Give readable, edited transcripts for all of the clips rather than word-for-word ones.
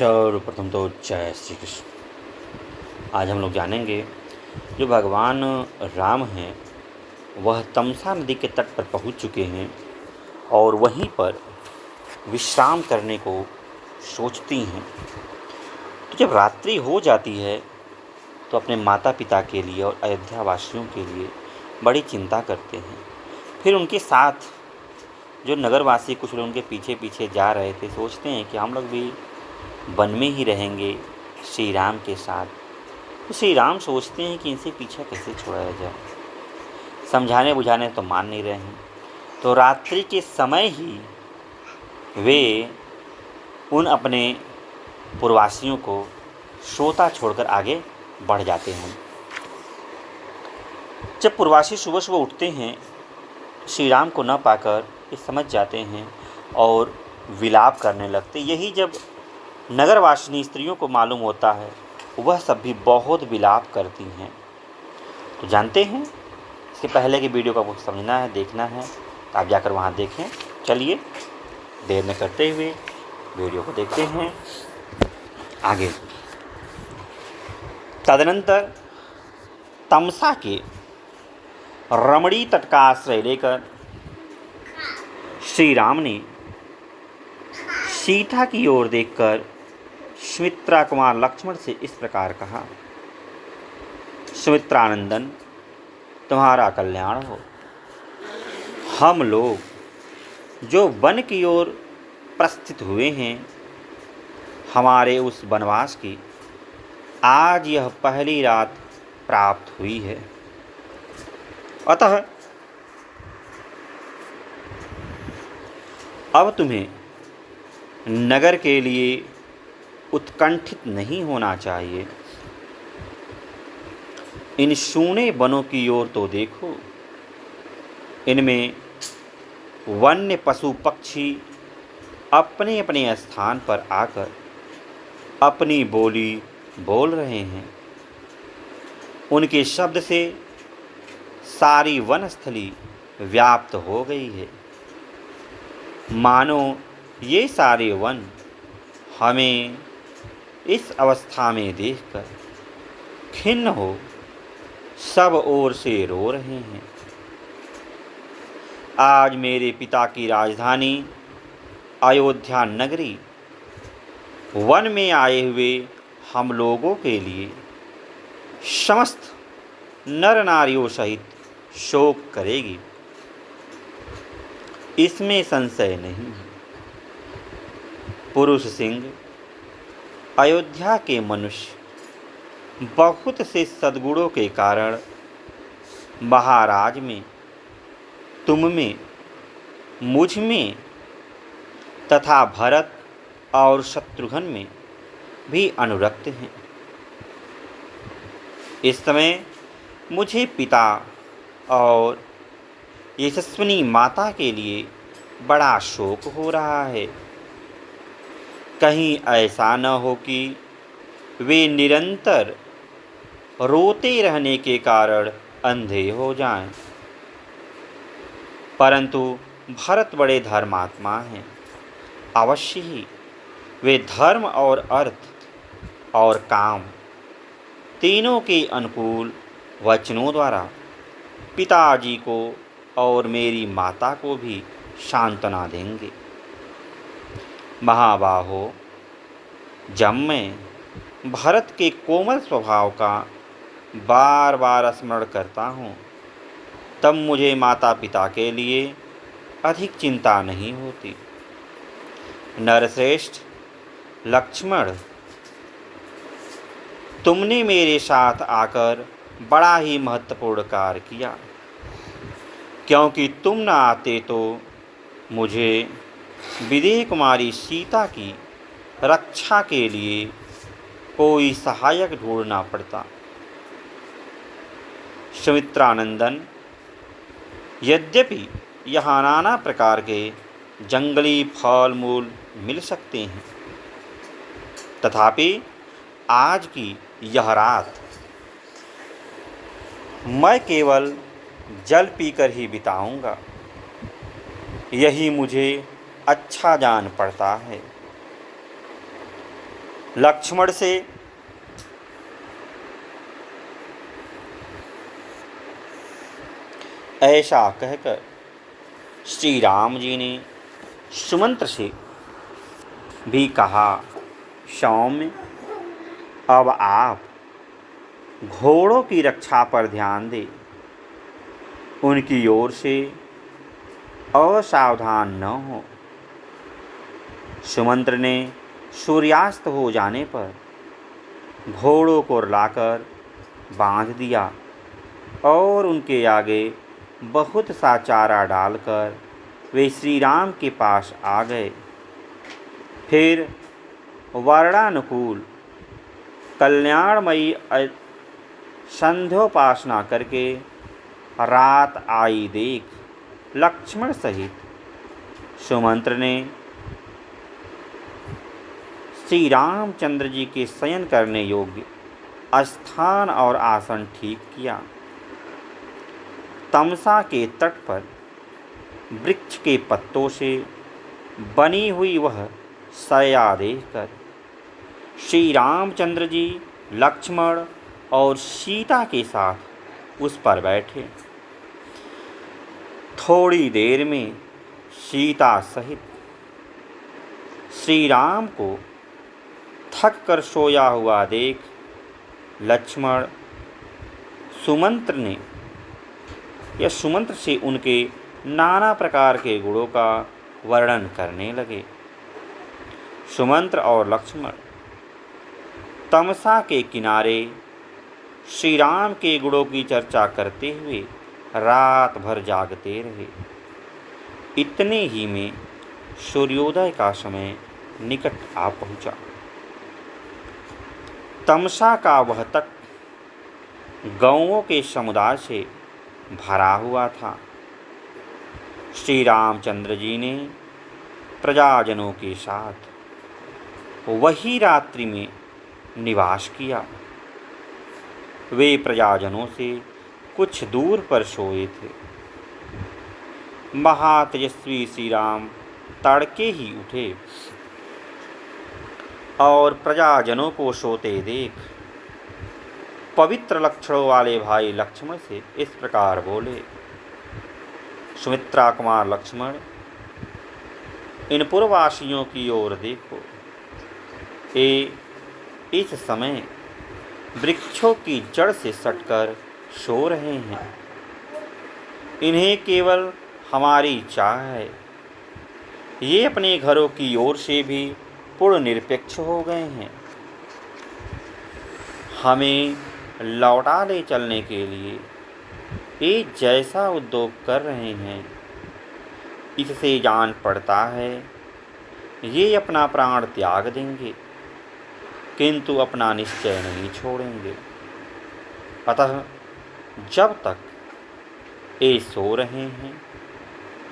सर्वप्रथम तो जय श्री कृष्ण। आज हम लोग जानेंगे जो भगवान राम हैं वह तमसा नदी के तट पर पहुंच चुके हैं और वहीं पर विश्राम करने को सोचती हैं। तो जब रात्रि हो जाती है तो अपने माता पिता के लिए और अयोध्या वासियों के लिए बड़ी चिंता करते हैं। फिर उनके साथ जो नगरवासी कुछ लोग उनके पीछे पीछे जा रहे थे, सोचते हैं कि हम लोग भी वन में ही रहेंगे श्री राम के साथ। तो श्री राम सोचते हैं कि इनसे पीछा कैसे छुड़ाया जाए, समझाने बुझाने तो मान नहीं रहे हैं। तो रात्रि के समय ही वे उन अपने पूर्ववासियों को सोता छोड़कर आगे बढ़ जाते हैं। जब पूर्ववासी सुबह सुबह उठते हैं, श्री राम को न पाकर ये समझ जाते हैं और विलाप करने लगते। यही जब नगरवासिनी स्त्रियों को मालूम होता है, वह सब भी बहुत विलाप करती हैं। तो जानते हैं, इसके पहले की वीडियो को आपको समझना है, देखना है तो आप जाकर वहाँ देखें। चलिए देर न करते हुए वीडियो को देखते हैं आगे। तदनंतर तमसा के रमणी तट का आश्रय लेकर श्री राम ने सीता की ओर देखकर सुमित्रा कुमार लक्ष्मण से इस प्रकार कहा, सुमित्रानंदन, तुम्हारा कल्याण हो। हम लोग जो वन की ओर प्रस्थित हुए हैं, हमारे उस वनवास की आज यह पहली रात प्राप्त हुई है। अतः अब तुम्हें नगर के लिए उत्कंठित नहीं होना चाहिए। इन सूने वनों की ओर तो देखो, इनमें वन्य पशु पक्षी अपने अपने स्थान पर आकर अपनी बोली बोल रहे हैं। उनके शब्द से सारी वनस्थली व्याप्त हो गई है। मानो ये सारे वन हमें इस अवस्था में देखकर खिन्न हो सब ओर से रो रहे हैं। आज मेरे पिता की राजधानी अयोध्या नगरी वन में आए हुए हम लोगों के लिए समस्त नर नारियों सहित शोक करेगी, इसमें संशय नहीं है। पुरुष सिंह अयोध्या के मनुष्य बहुत से सद्गुणों के कारण महाराज में, तुम में, मुझ में तथा भरत और शत्रुघ्न में भी अनुरक्त हैं। इस समय मुझे पिता और यशस्विनी माता के लिए बड़ा शोक हो रहा है। कहीं ऐसा न हो कि वे निरंतर रोते रहने के कारण अंधे हो जाएं। परंतु भरत बड़े धर्मात्मा हैं। अवश्य ही वे धर्म और अर्थ और काम तीनों के अनुकूल वचनों द्वारा पिताजी को और मेरी माता को भी सांत्वना देंगे। महाबाहो, जब मैं भरत के कोमल स्वभाव का बार बार स्मरण करता हूँ, तब मुझे माता पिता के लिए अधिक चिंता नहीं होती। नरश्रेष्ठ लक्ष्मण, तुमने मेरे साथ आकर बड़ा ही महत्वपूर्ण कार्य किया, क्योंकि तुम न आते तो मुझे विदेह कुमारी सीता की रक्षा के लिए कोई सहायक ढूंढना पड़ता। सुमित्रानंदन, यद्यपि यहाँ नाना प्रकार के जंगली फल मूल मिल सकते हैं, तथापि आज की यह रात मैं केवल जल पीकर ही बिताऊंगा। यही मुझे अच्छा जान पड़ता है। लक्ष्मण से ऐसा कहकर श्री राम जी ने सुमंत्र से भी कहा, सौम्य, अब आप घोड़ों की रक्षा पर ध्यान दें, उनकी ओर से असावधान न हो। सुमंत्र ने सूर्यास्त हो जाने पर घोड़ों को लाकर बांध दिया और उनके आगे बहुत सा चारा डालकर वे श्री राम के पास आ गए। फिर वर्णानुकूल कल्याणमयी संध्योपासना करके रात आई देख लक्ष्मण सहित सुमंत्र ने श्री रामचंद्र जी के शयन करने योग्य स्थान और आसन ठीक किया। तमसा के तट पर वृक्ष के पत्तों से बनी हुई वह शय्या देखकर श्री रामचंद्र जी लक्ष्मण और सीता के साथ उस पर बैठे। थोड़ी देर में सीता सहित श्री राम को थक कर सोया हुआ देख लक्ष्मण सुमंत्र से उनके नाना प्रकार के गुणों का वर्णन करने लगे। सुमंत्र और लक्ष्मण तमसा के किनारे श्री राम के गुणों की चर्चा करते हुए रात भर जागते रहे। इतने ही में सूर्योदय का समय निकट आ पहुंचा। तमसा का वह तट गौओं के समुदाय से भरा हुआ था। श्री रामचंद्र जी ने प्रजाजनों के साथ वही रात्रि में निवास किया। वे प्रजाजनों से कुछ दूर पर सोए थे। महातेजस्वी श्री राम तड़के ही उठे और प्रजाजनों को सोते देख पवित्र लक्षणों वाले भाई लक्ष्मण से इस प्रकार बोले, सुमित्रा कुमार लक्ष्मण, इन पुरवासियों की ओर देखो। ये इस समय वृक्षों की जड़ से सटकर सो रहे हैं। इन्हें केवल हमारी चाह है। ये अपने घरों की ओर से भी पूर्ण निरपेक्ष हो गए हैं। हमें लौटा ले चलने के लिए ये जैसा उद्योग कर रहे हैं, इससे जान पड़ता है ये अपना प्राण त्याग देंगे, किंतु अपना निश्चय नहीं छोड़ेंगे। अतः जब तक ये सो रहे हैं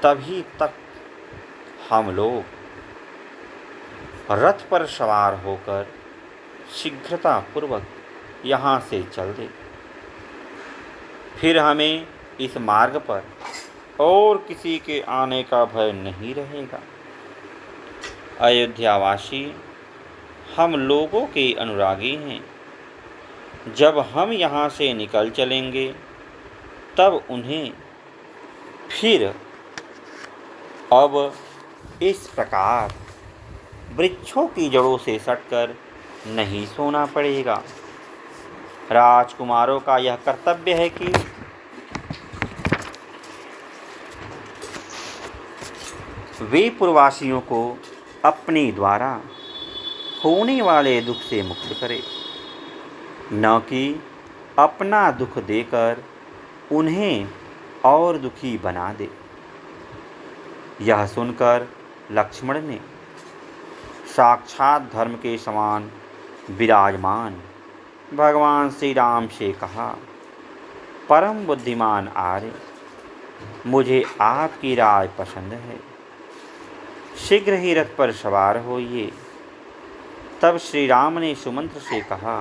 तभी तक हम लोग रथ पर सवार होकर शीघ्रतापूर्वक यहाँ से चल दे। फिर हमें इस मार्ग पर और किसी के आने का भय नहीं रहेगा। अयोध्यावासी हम लोगों के अनुरागी हैं। जब हम यहाँ से निकल चलेंगे तब उन्हें फिर अब इस प्रकार वृक्षों की जड़ों से सटकर नहीं सोना पड़ेगा। राजकुमारों का यह कर्तव्य है कि वे पूर्ववासियों को अपने द्वारा होने वाले दुख से मुक्त करें, न कि अपना दुख देकर उन्हें और दुखी बना दे। यह सुनकर लक्ष्मण ने साक्षात धर्म के समान विराजमान भगवान श्री राम से कहा, परम बुद्धिमान आर्य, मुझे आपकी राय पसंद है। शीघ्र ही रथ पर सवार होइए। तब श्री राम ने सुमंत्र से कहा,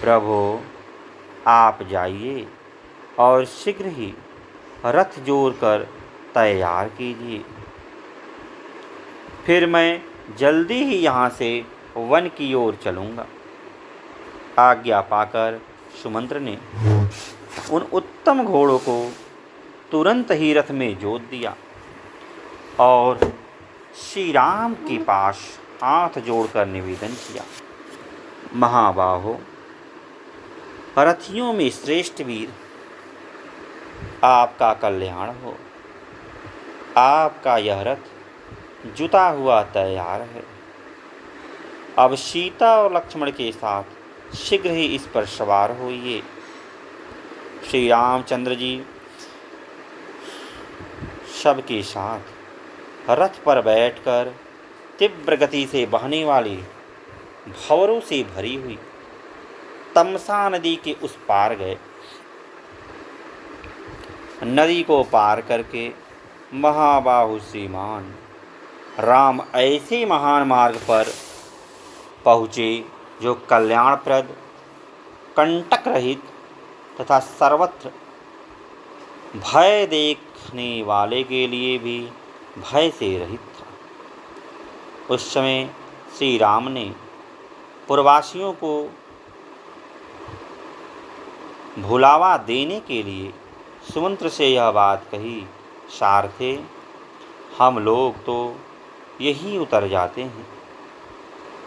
प्रभो, आप जाइए और शीघ्र ही रथ जोड़कर तैयार कीजिए। फिर मैं जल्दी ही यहाँ से वन की ओर चलूँगा। आज्ञा पाकर सुमंत्र ने उन उत्तम घोड़ों को तुरंत ही रथ में जोत दिया और श्री राम के पास हाथ जोड़कर निवेदन किया, महाबाहो, रथियों में श्रेष्ठ वीर, आपका कल्याण हो। आपका यह रथ जुता हुआ तैयार है। अब सीता और लक्ष्मण के साथ शीघ्र ही इस पर सवार होइए। श्री रामचंद्र जी सबके साथ रथ पर बैठकर तीव्र गति से बहने वाली भंवरों से भरी हुई तमसा नदी के उस पार गए। नदी को पार करके महाबाहु श्रीमान राम ऐसे महान मार्ग पर पहुँचे जो कल्याणप्रद, कंटक रहित तथा सर्वत्र भय देखने वाले के लिए भी भय से रहित था। उस समय श्री राम ने पुरवासियों को भुलावा देने के लिए सुमंत्र से यह बात कही, सारथे, हम लोग तो यहीं उतर जाते हैं,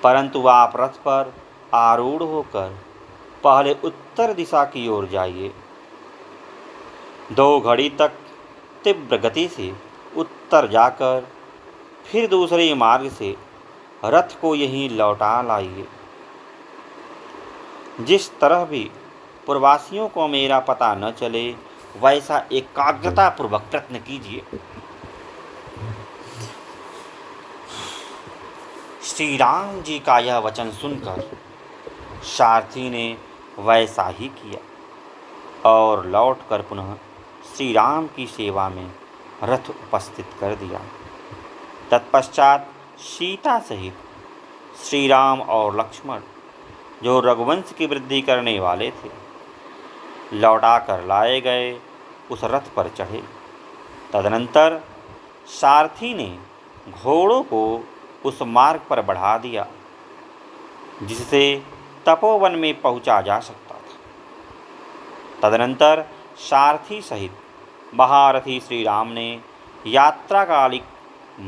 परंतु आप रथ पर आरूढ़ होकर पहले उत्तर दिशा की ओर जाइए। 2 घड़ी तक तीव्र गति से उत्तर जाकर फिर दूसरे मार्ग से रथ को यहीं लौटा लाइए। जिस तरह भी प्रवासियों को मेरा पता न चले, वैसा एकाग्रता पूर्वक प्रयत्न कीजिए। श्री राम जी का यह वचन सुनकर सारथी ने वैसा ही किया और लौटकर पुनः श्री राम की सेवा में रथ उपस्थित कर दिया। तत्पश्चात सीता सहित श्री राम और लक्ष्मण, जो रघुवंश की वृद्धि करने वाले थे, लौटा कर लाए गए उस रथ पर चढ़े। तदनंतर सारथी ने घोड़ों को उस मार्ग पर बढ़ा दिया जिससे तपोवन में पहुंचा जा सकता था। तदनंतर सारथी सहित महारथी श्री राम ने यात्राकालिक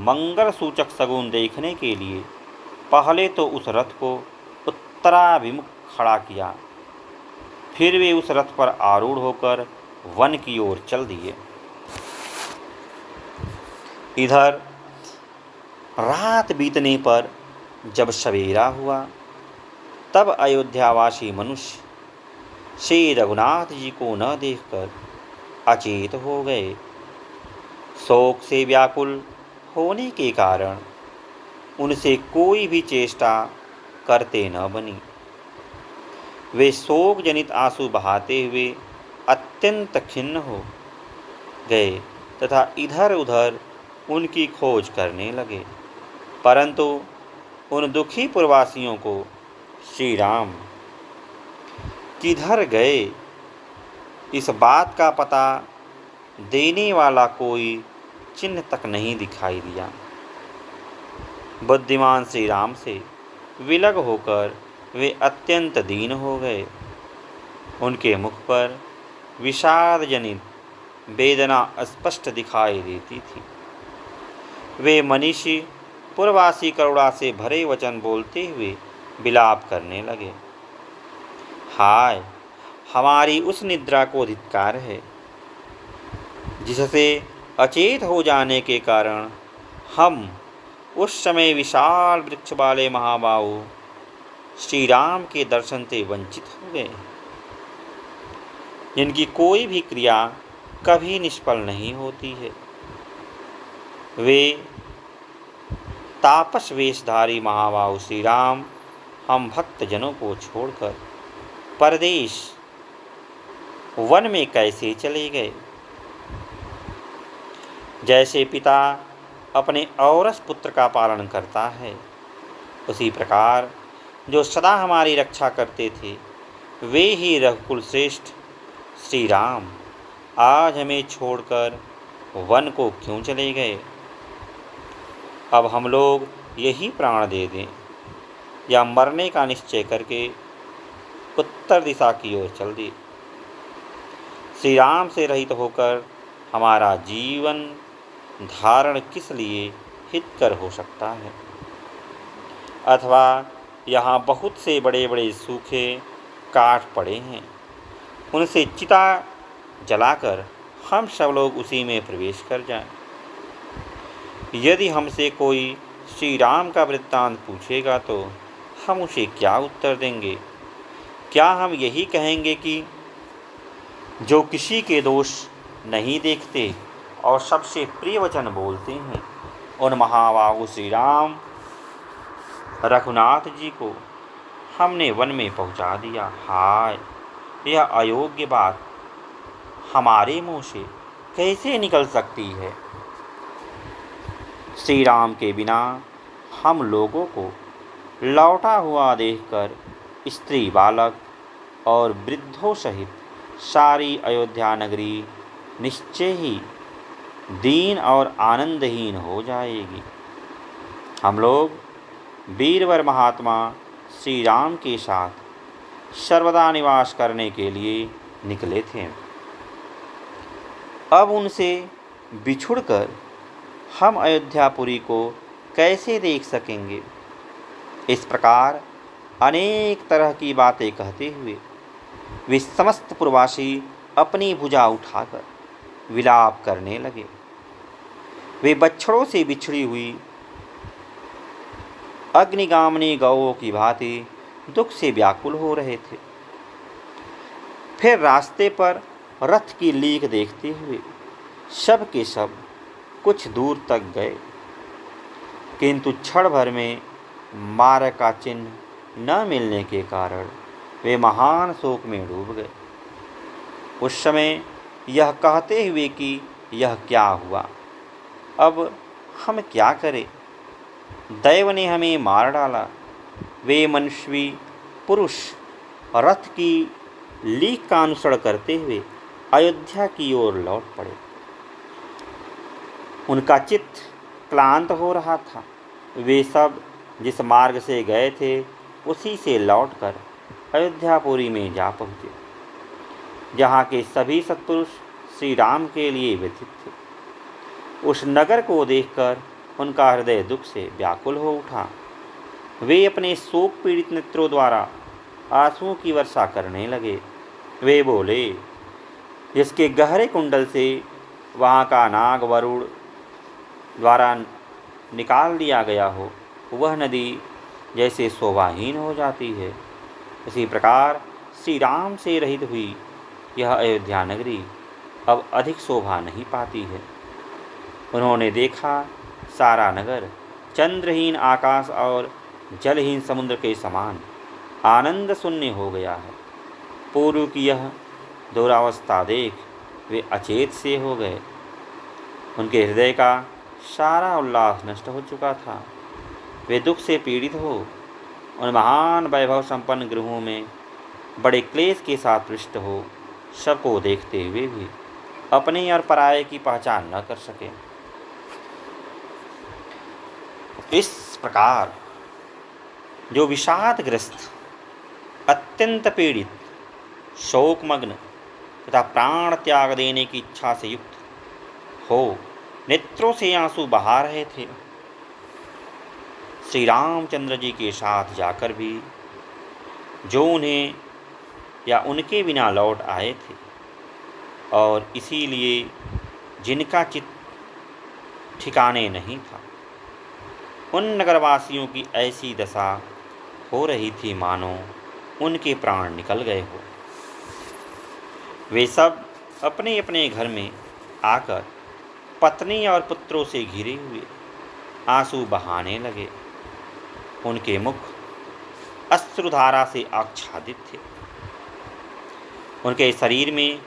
मंगल सूचक शगुन देखने के लिए पहले तो उस रथ को उत्तराभिमुख खड़ा किया, फिर वे उस रथ पर आरूढ़ होकर वन की ओर चल दिए। इधर रात बीतने पर जब सवेरा हुआ, तब अयोध्यावासी मनुष्य श्री रघुनाथ जी को न देखकर अचेत हो गए। शोक से व्याकुल होने के कारण उनसे कोई भी चेष्टा करते न बनी। वे शोक जनित आंसू बहाते हुए अत्यंत खिन्न हो गए तथा इधर उधर उनकी खोज करने लगे, परंतु उन दुखी प्रवासियों को श्री राम किधर गए इस बात का पता देने वाला कोई चिन्ह तक नहीं दिखाई दिया। बुद्धिमान श्री राम से विलग होकर वे अत्यंत दीन हो गए। उनके मुख पर विषाद जनित वेदना स्पष्ट दिखाई देती थी। वे मनीषी पूर्ववासी करुणा से भरे वचन बोलते हुए विलाप करने लगे। हाय, हमारी उस निद्रा को धिक्कार है जिससे अचेत हो जाने के कारण हम उस समय विशाल वृक्ष वाले महाबाहु श्री राम के दर्शन से वंचित हो गए, जिनकी कोई भी क्रिया कभी निष्फल नहीं होती है। वे तापस वेशधारी महाबाहु श्री राम हम भक्तजनों को छोड़कर परदेश वन में कैसे चले गए। जैसे पिता अपने औरस पुत्र का पालन करता है, उसी प्रकार जो सदा हमारी रक्षा करते थे, वे ही रघुकुल श्रेष्ठ श्री राम आज हमें छोड़कर वन को क्यों चले गए। अब हम लोग यही प्राण दे दें। या मरने का निश्चय करके उत्तर दिशा की ओर चल दिए। श्री राम से रहित होकर हमारा जीवन धारण किस लिए हितकर हो सकता है? अथवा यहाँ बहुत से बड़े बड़े सूखे काठ पड़े हैं, उनसे चिता जलाकर हम सब लोग उसी में प्रवेश कर जाएं। यदि हमसे कोई श्री राम का वृत्तांत पूछेगा तो हम उसे क्या उत्तर देंगे? क्या हम यही कहेंगे कि जो किसी के दोष नहीं देखते और सबसे प्रिय वचन बोलते हैं, उन महाबाहु श्री राम रघुनाथ जी को हमने वन में पहुंचा दिया। हाय, यह अयोग्य बात हमारे मुंह से कैसे निकल सकती है? श्री राम के बिना हम लोगों को लौटा हुआ देखकर स्त्री, बालक और वृद्धों सहित सारी अयोध्या नगरी निश्चय ही दीन और आनंदहीन हो जाएगी। हम लोग वीरवर महात्मा श्री राम के साथ सर्वदा निवास करने के लिए निकले थे। अब उनसे बिछुड़कर हम अयोध्यापुरी को कैसे देख सकेंगे? इस प्रकार अनेक तरह की बातें कहते हुए वे समस्त प्रवासी अपनी भुजा उठाकर विलाप करने लगे। वे बछड़ों से बिछड़ी हुई अग्निगामिनी गौओं की भांति दुख से व्याकुल हो रहे थे। फिर रास्ते पर रथ की लीक देखते हुए सब के सब कुछ दूर तक गए, किंतु क्षण भर में मार्ग का चिन्ह न मिलने के कारण वे महान शोक में डूब गए। उस समय यह कहते हुए कि यह क्या हुआ, अब हम क्या करें? दैव ने हमें मार डाला। वे मनुष्यवी पुरुष रथ की लीक का अनुसरण करते हुए अयोध्या की ओर लौट पड़े। उनका चित्त क्लांत हो रहा था। वे सब जिस मार्ग से गए थे उसी से लौटकर अयोध्यापुरी में जा पहुँचे, जहाँ के सभी सत्पुरुष श्री राम के लिए व्यथित थे। उस नगर को देखकर उनका हृदय दुख से व्याकुल हो उठा। वे अपने शोक पीड़ित नेत्रों द्वारा आंसुओं की वर्षा करने लगे। वे बोले, जिसके गहरे कुंडल से वहाँ का नाग वरुण द्वारा निकाल दिया गया हो, वह नदी जैसे शोभाहीन हो जाती है, इसी प्रकार श्री राम से रहित हुई यह अयोध्या नगरी अब अधिक शोभा नहीं पाती है। उन्होंने देखा सारा नगर चंद्रहीन आकाश और जलहीन समुद्र के समान आनंद शून्य हो गया है। पूर्व की यह दुरावस्था देख वे अचेत से हो गए। उनके हृदय का सारा उल्लास नष्ट हो चुका था। वे दुख से पीड़ित हो उन महान वैभव संपन्न गृहों में बड़े क्लेश के साथ पृष्ठ हो सबको देखते हुए भी अपने और पराये की पहचान न कर सके। इस प्रकार जो विषादग्रस्त, अत्यंत पीड़ित, शोकमग्न तथा प्राण त्याग देने की इच्छा से युक्त हो नेत्रों से आंसू बहा रहे थे, श्री रामचंद्र जी के साथ जाकर भी जो उन्हें या उनके बिना लौट आए थे और इसीलिए जिनका चित्त ठिकाने नहीं था, उन नगरवासियों की ऐसी दशा हो रही थी मानो उनके प्राण निकल गए हो। वे सब अपने अपने घर में आकर पत्नी और पुत्रों से घिरे हुए आंसू बहाने लगे। उनके मुख अश्रुधारा से आच्छादित थे। उनके शरीर में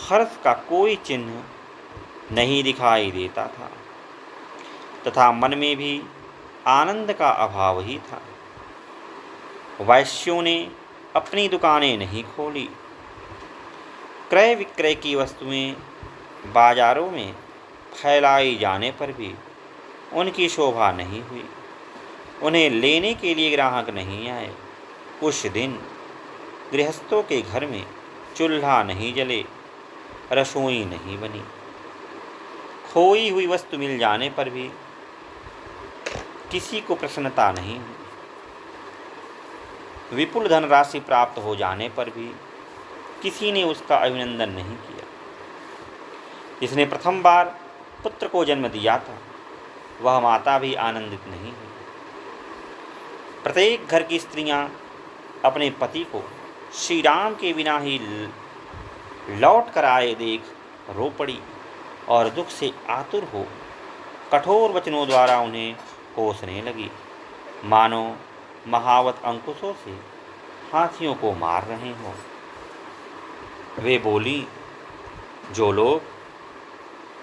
हर्ष का कोई चिन्ह नहीं दिखाई देता था तथा मन में भी आनंद का अभाव ही था। वैश्यों ने अपनी दुकानें नहीं खोली। क्रय विक्रय की वस्तुएं बाजारों में फैलाई जाने पर भी उनकी शोभा नहीं हुई। उन्हें लेने के लिए ग्राहक नहीं आए। उस दिन गृहस्थों के घर में चूल्हा नहीं जले, रसोई नहीं बनी। खोई हुई वस्तु मिल जाने पर भी किसी को प्रसन्नता नहीं हुई। विपुल धनराशि प्राप्त हो जाने पर भी किसी ने उसका अभिनंदन नहीं किया। जिसने प्रथम बार पुत्र को जन्म दिया था, वह माता भी आनंदित नहीं हुई। प्रत्येक घर की स्त्रियां अपने पति को श्री राम के बिना ही लौट कर आए देख रो पड़ी और दुख से आतुर हो कठोर वचनों द्वारा उन्हें कोसने लगी, मानो महावत अंकुशों से हाथियों को मार रहे हों। वे बोली, जो लोग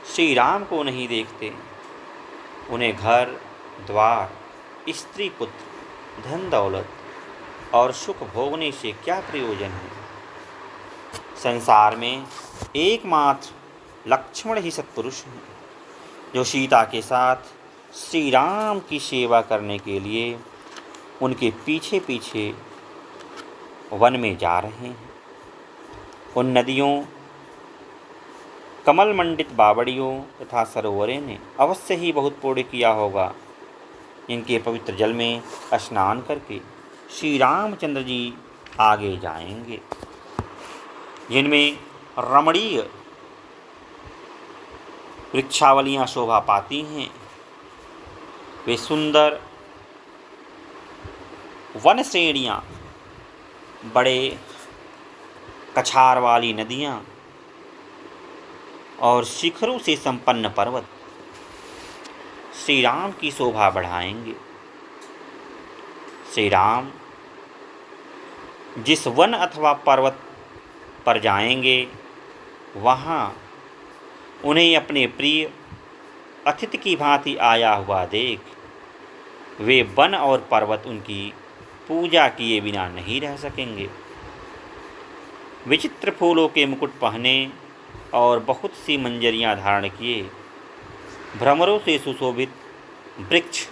श्री राम को नहीं देखते, उन्हें घर द्वार, स्त्री पुत्र, धन दौलत और सुख भोगने से क्या प्रयोजन है। संसार में एकमात्र लक्ष्मण ही सत्पुरुष हैं, जो सीता के साथ श्री राम की सेवा करने के लिए उनके पीछे पीछे वन में जा रहे हैं। उन नदियों, कमल मंडित बावड़ियों तथा सरोवरों ने अवश्य ही बहुत पुण्य किया होगा। इनके पवित्र जल में स्नान करके श्री रामचंद्र जी आगे जाएंगे। जिनमें रमणीय वृक्षावलियाँ शोभा पाती हैं, वे सुंदर वन श्रेणियाँ, बड़े कछार वाली नदियाँ और शिखरों से संपन्न पर्वत श्री राम की शोभा बढ़ाएंगे। श्री राम जिस वन अथवा पर्वत पर जाएंगे, वहाँ उन्हें अपने प्रिय अतिथि की भांति आया हुआ देख वे वन और पर्वत उनकी पूजा किए बिना नहीं रह सकेंगे। विचित्र फूलों के मुकुट पहने और बहुत सी मंजरियाँ धारण किए भ्रमरों से सुशोभित वृक्ष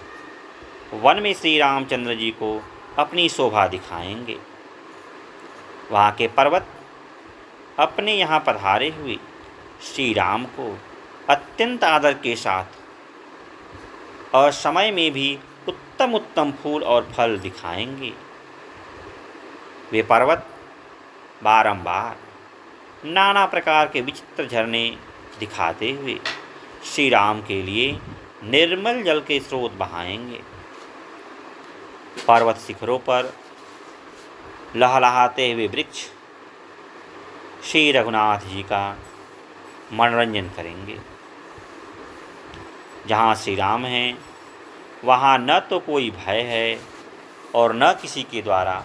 वन में श्री रामचंद्र जी को अपनी शोभा दिखाएंगे। वहाँ के पर्वत अपने यहाँ पधारे हुए श्री राम को अत्यंत आदर के साथ और समय में भी उत्तम उत्तम फूल और फल दिखाएंगे। वे पर्वत बारंबार नाना प्रकार के विचित्र झरने दिखाते हुए श्री राम के लिए निर्मल जल के स्रोत बहाएंगे। पर्वत शिखरों पर लहलहाते हुए वृक्ष श्री रघुनाथ जी का मनोरंजन करेंगे। जहाँ श्री राम हैं, वहाँ न तो कोई भय है और न किसी के द्वारा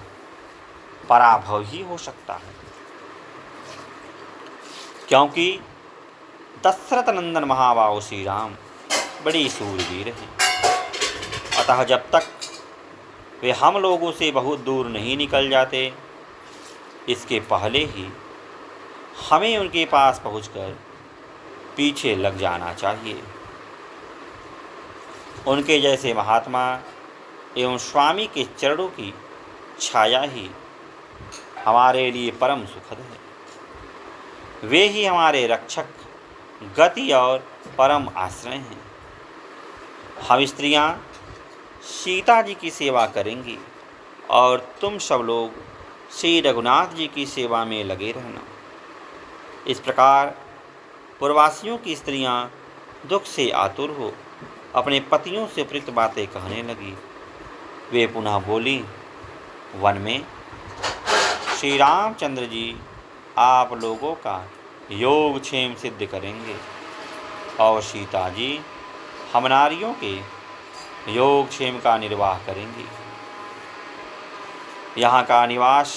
पराभव ही हो सकता है, क्योंकि दशरथ नंदन महाबाहु श्री राम बड़े सूरवीर हैं। अतः जब तक वे हम लोगों से बहुत दूर नहीं निकल जाते, इसके पहले ही हमें उनके पास पहुंचकर पीछे लग जाना चाहिए। उनके जैसे महात्मा एवं स्वामी के चरणों की छाया ही हमारे लिए परम सुखद है। वे ही हमारे रक्षक, गति और परम आश्रय हैं। हम स्त्रियां सीता जी की सेवा करेंगी और तुम सब लोग श्री रघुनाथ जी की सेवा में लगे रहना। इस प्रकार पूर्ववासियों की स्त्रियां दुख से आतुर हो अपने पतियों से उपयुक्त बातें कहने लगी। वे पुनः बोली, वन में श्री रामचंद्र जी आप लोगों का योगक्षेम सिद्ध करेंगे और सीता जी हम नारियों के योगक्षेम का निर्वाह करेंगी। यहाँ का निवास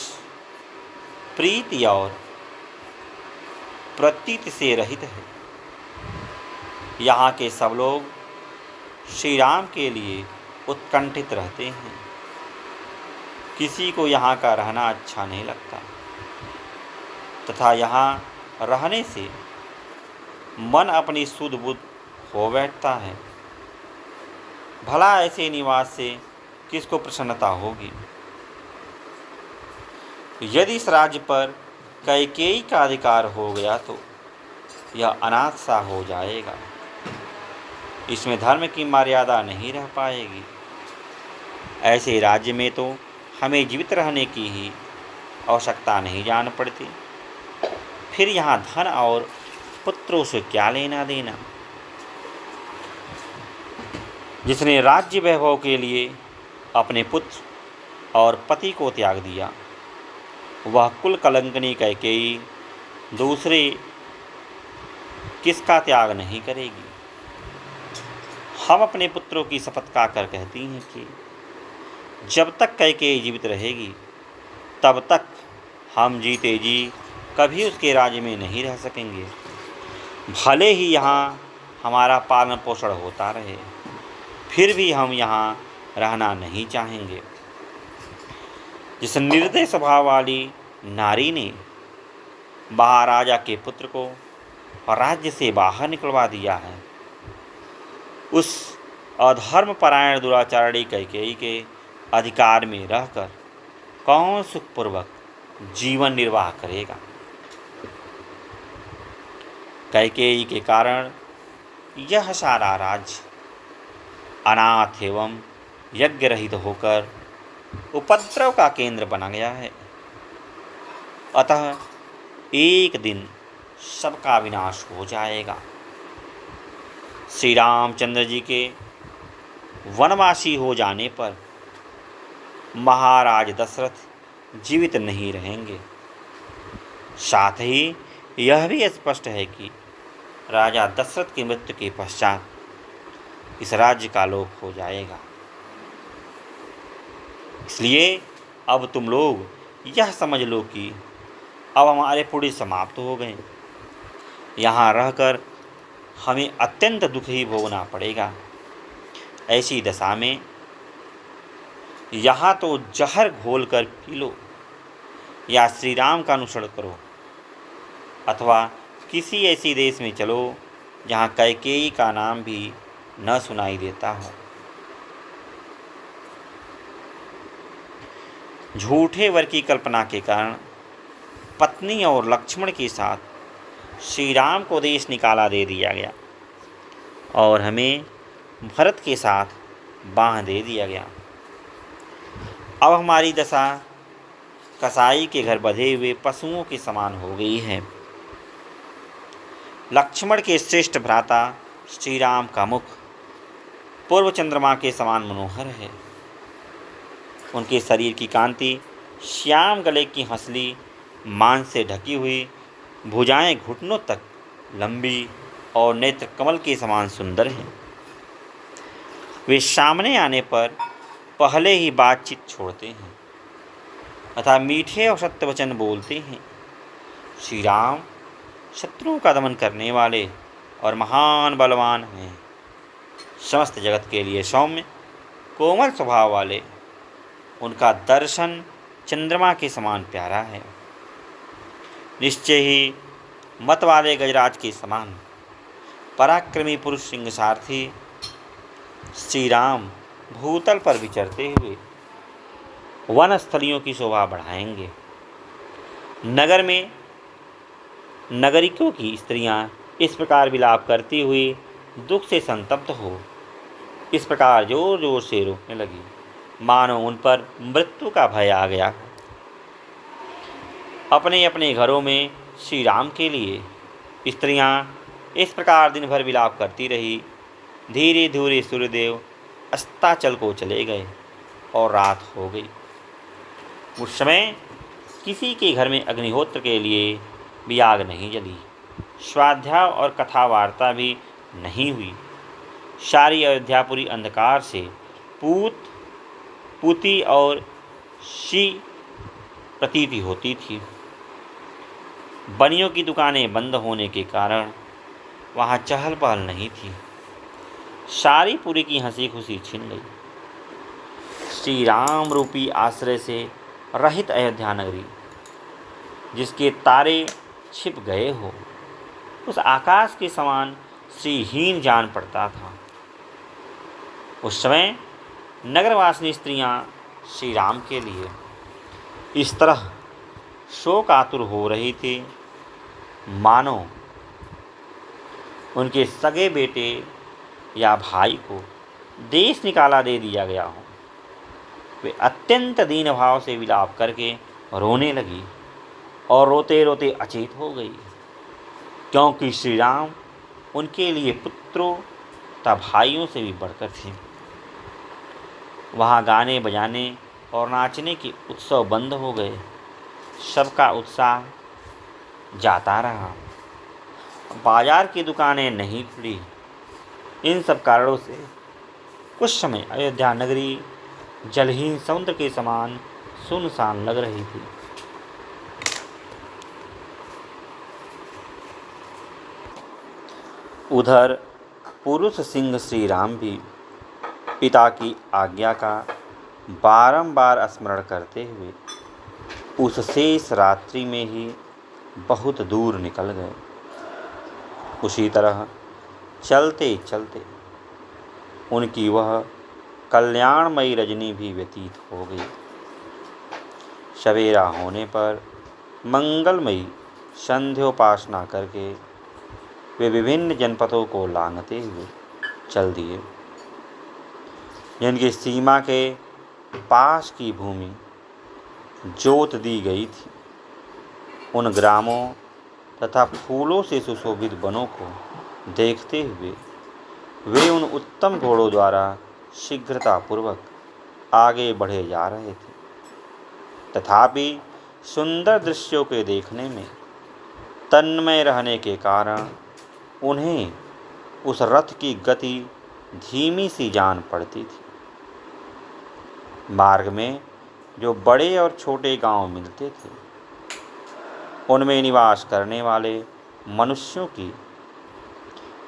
प्रीति और प्रतीति से रहित है। यहाँ के सब लोग श्री राम के लिए उत्कंठित रहते हैं। किसी को यहाँ का रहना अच्छा नहीं लगता तथा यहाँ रहने से मन अपनी सुध बुध हो बैठता है। भला ऐसे निवास से किसको प्रसन्नता होगी। यदि इस राज्य पर कैकेयी का अधिकार हो गया तो यह अनाथ सा हो जाएगा। इसमें धर्म की मर्यादा नहीं रह पाएगी। ऐसे राज्य में तो हमें जीवित रहने की ही आवश्यकता नहीं जान पड़ती। फिर यहाँ धन और पुत्रों से क्या लेना देना। जिसने राज्य वैभव के लिए अपने पुत्र और पति को त्याग दिया, वह कुल कलंकनी कैकेयी दूसरे किसका त्याग नहीं करेगी। हम अपने पुत्रों की शपथ खाकर कहती हैं कि जब तक कैकेयी जीवित रहेगी तब तक हम जीते जी कभी उसके राज्य में नहीं रह सकेंगे। भले ही यहाँ हमारा पालन पोषण होता रहे, फिर भी हम यहाँ रहना नहीं चाहेंगे। जिस निर्दय स्वभाव वाली नारी ने महाराजा के पुत्र को राज्य से बाहर निकलवा दिया है, उस अधर्मपरायण दुराचारी कैकेयी के अधिकार में रहकर कौन सुखपूर्वक जीवन निर्वाह करेगा। कैकेयी के कारण यह सारा राज्य अनाथ एवं यज्ञ रहित होकर उपद्रव का केंद्र बना गया है। अतः एक दिन सबका विनाश हो जाएगा। श्री रामचंद्र जी के वनवासी हो जाने पर महाराज दशरथ जीवित नहीं रहेंगे। साथ ही यह भी स्पष्ट है कि राजा दशरथ की मृत्यु के पश्चात इस राज्य का लोप हो जाएगा। इसलिए अब तुम लोग यह समझ लो कि अब हमारे पुण्य समाप्त हो गए। यहाँ रहकर हमें अत्यंत दुख ही भोगना पड़ेगा। ऐसी दशा में यहाँ तो जहर घोलकर पी लो या श्री राम का अनुसरण करो, अथवा किसी ऐसी देश में चलो जहाँ कैकेयी का नाम भी न सुनाई देता हो। झूठे वर की कल्पना के कारण पत्नी और लक्ष्मण के साथ श्री राम को देश निकाला दे दिया गया और हमें भरत के साथ बांध दे दिया गया। अब हमारी दशा कसाई के घर बंधे हुए पशुओं के समान हो गई है। लक्ष्मण के श्रेष्ठ भ्राता श्री राम का मुख पूर्व चंद्रमा के समान मनोहर है। उनके शरीर की कांति श्याम गले की हंसली मांस से ढकी हुई, भुजाएं घुटनों तक लंबी और नेत्र कमल के समान सुंदर हैं। वे सामने आने पर पहले ही बातचीत छोड़ते हैं तथा मीठे और सत्य वचन बोलते हैं। श्री राम शत्रुओं का दमन करने वाले और महान बलवान हैं। समस्त जगत के लिए सौम्य कोमल स्वभाव वाले, उनका दर्शन चंद्रमा के समान प्यारा है। निश्चय ही मत वाले गजराज के समान पराक्रमी पुरुष सिंह सारथी श्री राम भूतल पर विचरते हुए वन स्थलियों की शोभा बढ़ाएंगे। नगर में नगरिकों की स्त्रियां इस प्रकार विलाप करती हुई दुख से संतप्त हो इस प्रकार जोर जोर से रोकने लगी, मानो उन पर मृत्यु का भय आ गया। अपने अपने घरों में श्री राम के लिए स्त्रियां इस प्रकार दिन भर विलाप करती रही। धीरे धीरे सूर्यदेव अस्ताचल को चले गए और रात हो गई। उस समय किसी के घर में अग्निहोत्र के लिए भी आग नहीं जली, स्वाध्याय और कथा वार्ता भी नहीं हुई। सारी अयोध्यापुरी अंधकार से पूती और सी प्रतीति होती थी। बनियों की दुकानें बंद होने के कारण वहाँ चहल पहल नहीं थी। सारी पुरी की हंसी खुशी छिन गई। श्री राम रूपी आश्रय से रहित अयोध्या नगरी, जिसके तारे छिप गए हो, उस आकाश के समान श्रीहीन जान पड़ता था। उस समय नगरवासिनी स्त्रियां श्री राम के लिए इस तरह शोकातुर हो रही थी मानो उनके सगे बेटे या भाई को देश निकाला दे दिया गया हो। वे अत्यंत दीन भाव से विलाप करके रोने लगी और रोते रोते अचेत हो गई, क्योंकि श्री राम उनके लिए पुत्रों तथा भाइयों से भी बढ़कर थे। वहाँ गाने बजाने और नाचने के उत्सव बंद हो गए। सबका उत्साह जाता रहा। बाजार की दुकानें नहीं खुली। इन सब कारणों से कुछ समय अयोध्या नगरी जलहीन समुद्र के समान सुनसान लग रही थी। उधर पुरुष सिंह श्री राम भी पिता की आज्ञा का बारंबार स्मरण करते हुए उस शेष रात्रि में ही बहुत दूर निकल गए। उसी तरह चलते चलते उनकी वह कल्याणमयी रजनी भी व्यतीत हो गई। सवेरा होने पर मंगलमयी संध्योपासना करके वे विभिन्न जनपदों को लांघते हुए चल दिए। जिनकी सीमा के पास की भूमि जोत दी गई थी, उन ग्रामों तथा फूलों से सुशोभित वनों को देखते हुए वे उन उत्तम घोड़ों द्वारा शीघ्रतापूर्वक आगे बढ़े जा रहे थे। तथापि सुंदर दृश्यों के देखने में तन्मय रहने के कारण उन्हें उस रथ की गति धीमी सी जान पड़ती थी। मार्ग में जो बड़े और छोटे गांव मिलते थे, उनमें निवास करने वाले मनुष्यों की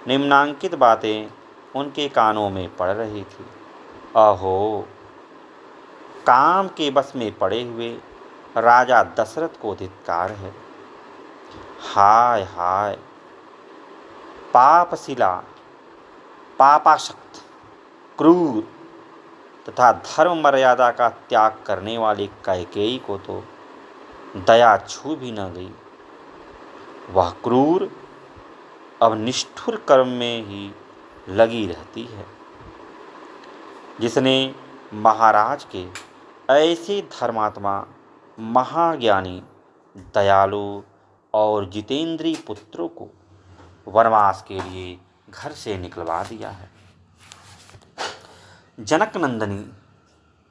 निम्नांकित बातें उनके कानों में पड़ रही थी। अहो, काम के बस में पड़े हुए राजा दशरथ को धिक्कार है। हाय हाय, पापशिला, पापासक्त, क्रूर तथा धर्म मर्यादा का त्याग करने वाली कैकेयी को तो दया छू भी न गई। वह क्रूर अब निष्ठुर कर्म में ही लगी रहती है। जिसने महाराज के ऐसे धर्मात्मा, महाज्ञानी, दयालु और जितेंद्रीय पुत्रों को वनवास के लिए घर से निकलवा दिया है। जनक नंदनी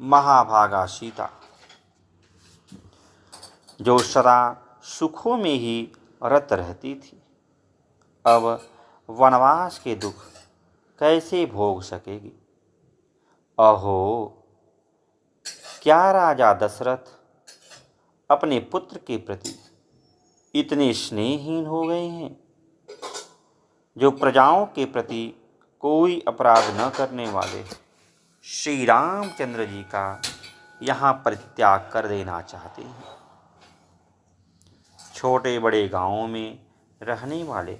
महाभागा सीता, जो सदा सुखों में ही रत रहती थी, अब वनवास के दुख कैसे भोग सकेगी। अहो, क्या राजा दशरथ अपने पुत्र के प्रति इतने स्नेहहीन हो गए हैं, जो प्रजाओं के प्रति कोई अपराध न करने वाले श्री रामचंद्र जी का यहाँ परित्याग कर देना चाहते हैं। छोटे बड़े गांवों में रहने वाले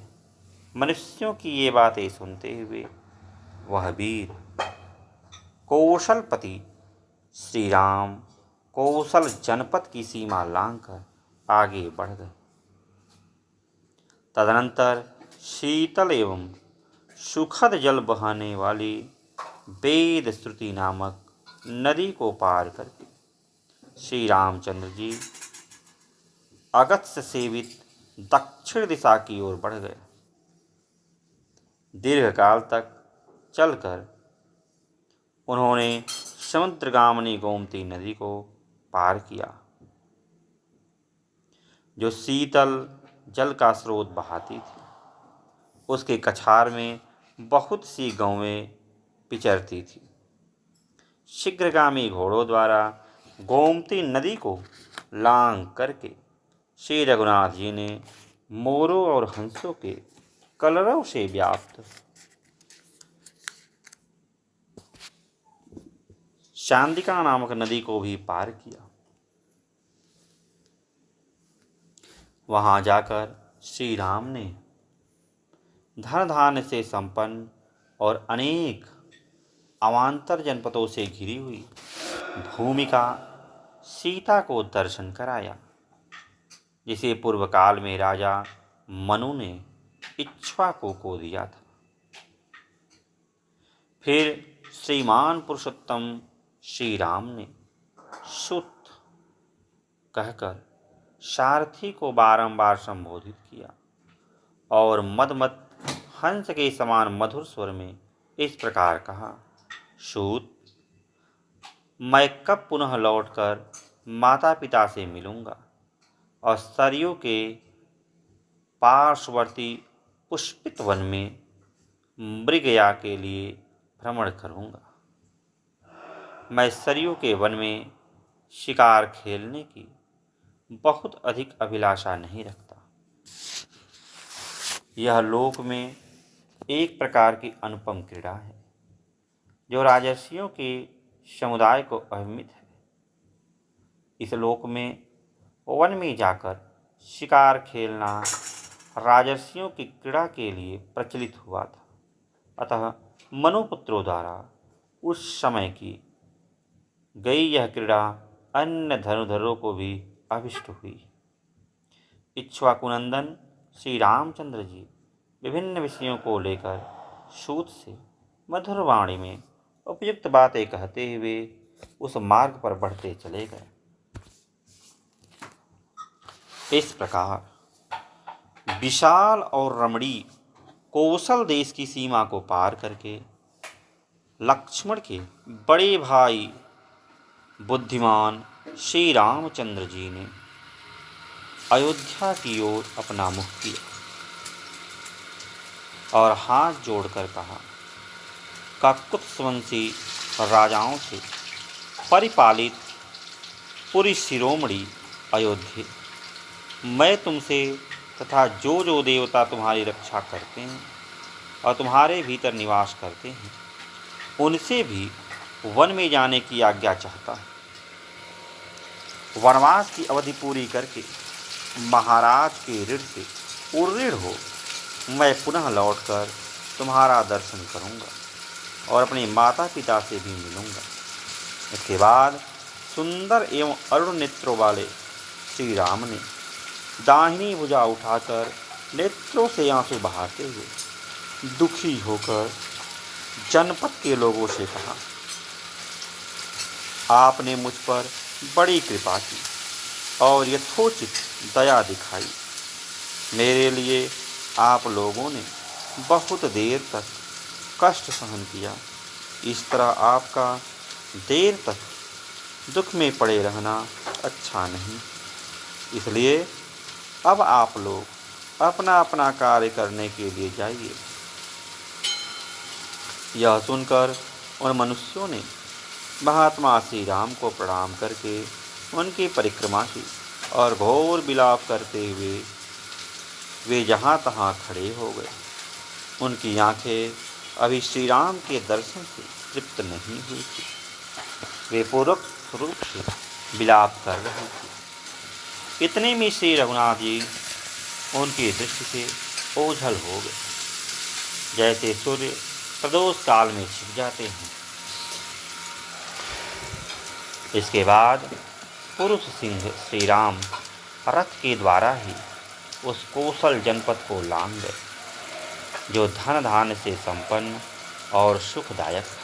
मनुष्यों की ये बातें सुनते हुए वह वीर कौशलपति श्री राम कौशल जनपद की सीमा लांघकर आगे बढ़ गए। तदनंतर शीतल एवं सुखद जल बहाने वाली वेद श्रुति नामक नदी को पार करके श्री रामचंद्र जी अगत्य सेवित दक्षिण दिशा की ओर बढ़ गए। दीर्घकाल तक चलकर उन्होंने समुद्रगामिनी गोमती नदी को पार किया, जो शीतल जल का स्रोत बहाती थी। उसके कछार में बहुत सी गौवें पिचरती थी। शीघ्रगामी घोड़ों द्वारा गोमती नदी को लांघ करके श्री रघुनाथ जी ने मोरों और हंसों के कलरव से व्याप्त चांदिका नामक नदी को भी पार किया। वहां जाकर श्री राम ने धन धान्य से संपन्न और अनेक अवान्तर जनपदों से घिरी हुई भूमि का सीता को दर्शन कराया, जिसे पूर्व काल में राजा मनु ने इक्ष्वाकु को दिया था। फिर श्रीमान पुरुषोत्तम श्री राम ने सुत कहकर सारथी को बारंबार संबोधित किया और मदमत हंस के समान मधुर स्वर में इस प्रकार कहा, सूत, मैं कब पुनः लौटकर माता पिता से मिलूंगा और सरयू के पार्श्ववर्ती पुष्पित वन में मृगया के लिए भ्रमण करूंगा। मैं सरयू के वन में शिकार खेलने की बहुत अधिक अभिलाषा नहीं रखता। यह लोक में एक प्रकार की अनुपम क्रीड़ा है जो राजर्षियों के समुदाय को अभिमित है। इस लोक में वन में जाकर शिकार खेलना राजर्षियों की क्रीड़ा के लिए प्रचलित हुआ था। अतः मनुपुत्रों द्वारा उस समय की गई यह क्रीड़ा अन्य धनुधरों को भी अभिष्ट हुई। इक्ष्वाकुनंदन श्री रामचंद्र जी विभिन्न विषयों को लेकर सूत से मधुर वाणी में उपयुक्त बातें कहते हुए उस मार्ग पर बढ़ते चले गए। इस प्रकार विशाल और रमणीय कौशल देश की सीमा को पार करके लक्ष्मण के बड़े भाई बुद्धिमान श्री रामचंद्र जी ने अयोध्या की ओर अपना मुख किया और हाथ जोड़कर कहा, काकुत्स्वंशी राजाओं से परिपालित पुरी शिरोमणि अयोध्या, मैं तुमसे तथा जो जो देवता तुम्हारी रक्षा करते हैं और तुम्हारे भीतर निवास करते हैं उनसे भी वन में जाने की आज्ञा चाहता है। वनवास की अवधि पूरी करके महाराज के ऋण से उर्ऋण हो मैं पुनः लौटकर तुम्हारा दर्शन करूंगा और अपने माता पिता से भी मिलूंगा। इसके बाद सुंदर एवं अरुण नेत्रों वाले श्री राम ने दाहिनी भुजा उठाकर नेत्रों से आंसू बहाते हुए दुखी होकर जनपद के लोगों से कहा, आपने मुझ पर बड़ी कृपा की और यथोचित दया दिखाई। मेरे लिए आप लोगों ने बहुत देर तक कष्ट सहन किया। इस तरह आपका देर तक दुख में पड़े रहना अच्छा नहीं। इसलिए अब आप लोग अपना अपना कार्य करने के लिए जाइए। यह सुनकर उन मनुष्यों ने महात्मा श्री राम को प्रणाम करके उनकी परिक्रमा की और घोर विलाप करते हुए वे जहाँ तहाँ खड़े हो गए। उनकी आंखें अभी श्री राम के दर्शन से तृप्त नहीं हुई थी। वे पूर्वक रूप से विलाप कर रहे थे। इतने में श्री रघुनाथ जी उनकी दृष्टि से ओझल हो गए, जैसे सूर्य प्रदोष काल में छिप जाते हैं। इसके बाद पुरुष सिंह श्री राम रथ के द्वारा ही उस कौशल जनपद को लांघ गए, जो धन धान्य से संपन्न और सुखदायक था।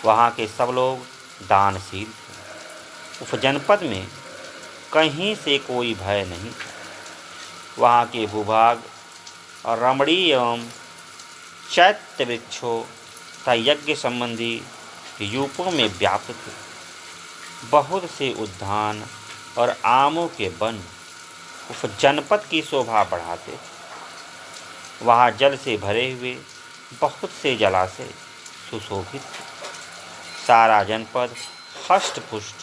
वहाँ के सब लोग दानशील थे। उस जनपद में कहीं से कोई भय नहीं था। वहाँ के भूभाग रमणीय एवं चैत्य वृक्षों तथा यज्ञ संबंधी यूपों में व्याप्त थे। बहुत से उद्यान और आमों के वन उस जनपद की शोभा बढ़ाते थे। वहाँ जल से भरे हुए बहुत से जलाशय सुशोभित थे। सारा जनपद हष्ट-पुष्ट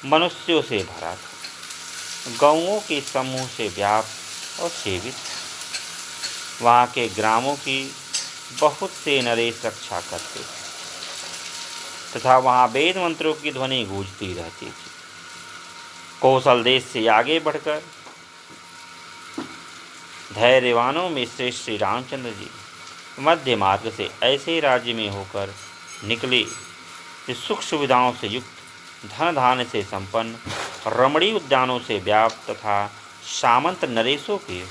मनुष्यों से भरा था। गौओं के समूह से व्याप्त और सेवित था। वहाँ के ग्रामों की बहुत से नरेश रक्षा करते थे तथा वहाँ वेद मंत्रों की ध्वनि गूंजती रहती थी। कौशल देश से आगे बढ़कर धैर्यवानों में श्रेष्ठ श्री रामचंद्र जी मध्य मार्ग से ऐसे राज्य में होकर निकले कि सुख सुविधाओं से युक्त, धन धान्य से संपन्न, रमणीय उद्यानों से व्याप्त तथा सामंत नरेशों के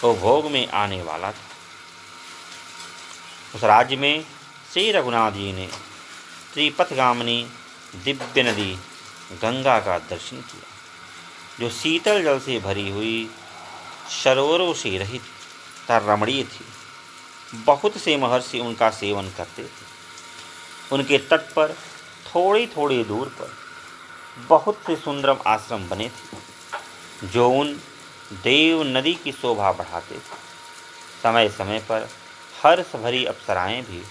उपभोग में आने वाला था। उस राज्य में श्री रघुनाथ जी ने त्रिपथगामिनी दिव्य नदी गंगा का दर्शन किया, जो शीतल जल से भरी हुई, सरोवरों से रहित तथा रमणीय थी। बहुत से महर्षि उनका सेवन करते थे। उनके तट पर थोड़ी थोड़ी दूर पर बहुत से सुंदर आश्रम बने थे, जो उन देव नदी की शोभा बढ़ाते थे। समय समय पर हर्ष भरी अप्सराएं भी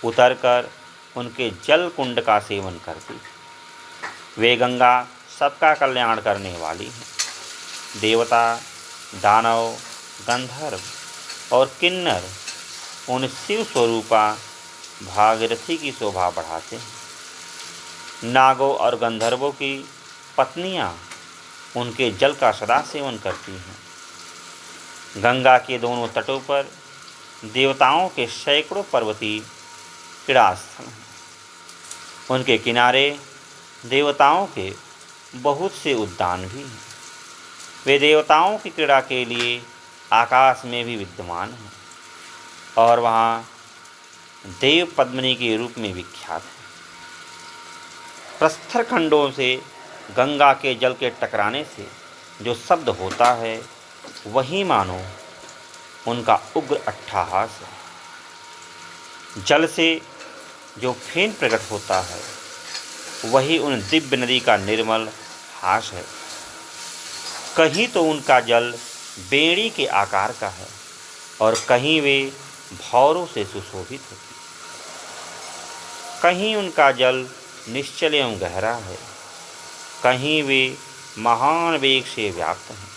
उतरकर उनके जल कुंड का सेवन करती थी। वे गंगा सबका कल्याण करने वाली है। देवता, दानव, गंधर्व और किन्नर उन शिव स्वरूपा भागीरथी की शोभा बढ़ाते हैं। नागों और गंधर्वों की पत्नियां उनके जल का सदा सेवन करती हैं। गंगा के दोनों तटों पर देवताओं के सैकड़ों पर्वतीय क्रीड़ास्थल हैं। उनके किनारे देवताओं के बहुत से उद्यान भी हैं। वे देवताओं की क्रीड़ा के लिए आकाश में भी विद्यमान हैं और वहाँ देव पद्मिनी के रूप में विख्यात है। प्रस्तर खंडों से गंगा के जल के टकराने से जो शब्द होता है, वही मानो उनका उग्र अट्टहास है। जल से जो फेन प्रकट होता है, वही उन दिव्य नदी का निर्मल हास है। कहीं तो उनका जल बेड़ी के आकार का है और कहीं वे भौरों से सुशोभित होती। कहीं उनका जल निश्चल एवं गहरा है, कहीं वे महान वेग से व्याप्त हैं।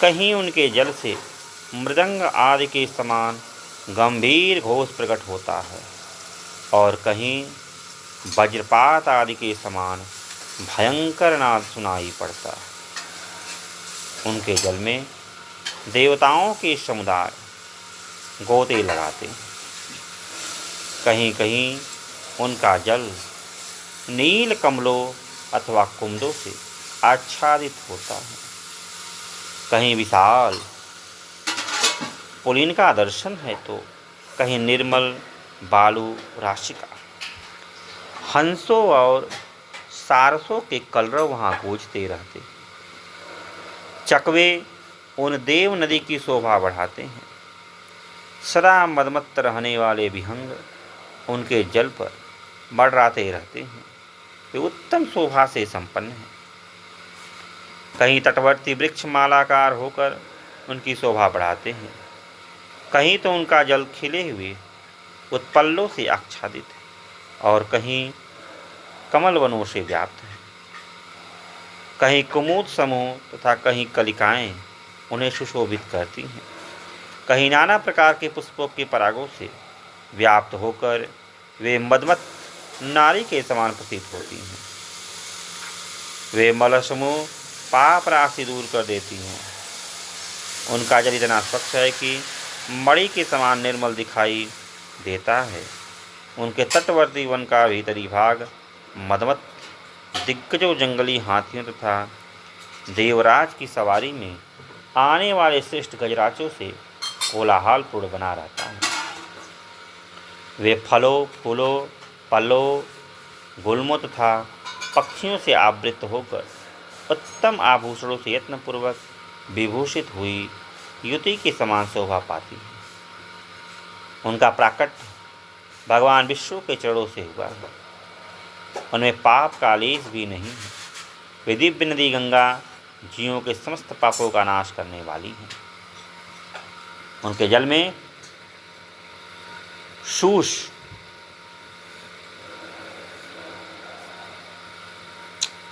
कहीं उनके जल से मृदंग आदि के समान गंभीर घोष प्रकट होता है और कहीं वज्रपात आदि के समान भयंकर नाद सुनाई पड़ता है। उनके जल में देवताओं के समुदाय गोते लगाते हैं। कहीं कहीं उनका जल नील कमलों अथवा कुमुदों से आच्छादित होता है। कहीं विशाल पुलिन का दर्शन है तो कहीं निर्मल बालू राशि का। हंसों और सारसों के कलरव वहाँ गूंजते रहते। चकवे उन देव नदी की शोभा बढ़ाते हैं। सदा मदमत्त रहने वाले विहंग उनके जल पर मंडराते रहते हैं। वे उत्तम शोभा से संपन्न हैं। कहीं तटवर्ती वृक्ष मालाकार होकर उनकी शोभा बढ़ाते हैं, कहीं तो उनका जल खिले हुए उत्पल्लों से आच्छादित है और कहीं कमल वनों से व्याप्त है। कहीं कुमुद समूह तथा कहीं कलिकाएं उन्हें सुशोभित करती हैं। कहीं नाना प्रकार के पुष्पों के परागों से व्याप्त होकर वे मदमत्त नारी के समान प्रतीत होती हैं। वे मल समूह पाप राशि दूर कर देती हैं। उनका जल इतना स्वच्छ है कि मणि के समान निर्मल दिखाई देता है। उनके तटवर्ती वन का भीतरी भाग मदमत्त दिग्गजों जंगली हाथियों तथा देवराज की सवारी में आने वाले श्रेष्ठ गजराजों से कोलाहलपूर्ण बना रहता है। वे फलों, फूलों, पलों, गुल्मों तथा पक्षियों से आवृत होकर उत्तम आभूषणों से यत्नपूर्वक विभूषित हुई युति के समान शोभा पाती है। उनका प्राकट्य भगवान विष्णु के चरणों से हुआ है। उनमें पाप का लेश भी नहीं है। वे दिव्य नदी गंगा जीवों के समस्त पापों का नाश करने वाली है। उनके जल में शूष,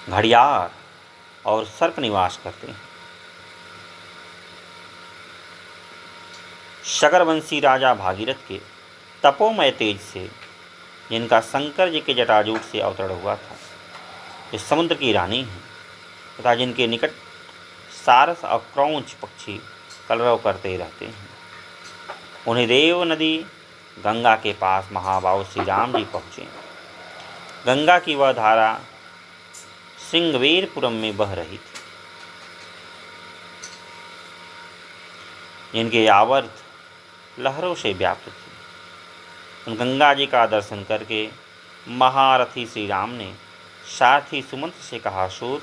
घड़ियाल और सर्प निवास करते हैं। शगरवंशी राजा भागीरथ के तपोमय तेज से, जिनका शंकर जी के जटाजूट से अवतरण हुआ था, जो समुद्र की रानी हैं तथा जिनके निकट सारस और क्रौंच पक्षी कलरव करते रहते हैं, उन्हें देव नदी गंगा के पास महाबाहु श्री राम जी पहुँचे। गंगा की वह धारा श्रृंगवेरपुरम में बह रही थी, जिनके आवर्त लहरों से व्याप्त थी। उन गंगा जी का दर्शन करके महारथी श्री राम ने सारथी सुमंत से कहा, सूत,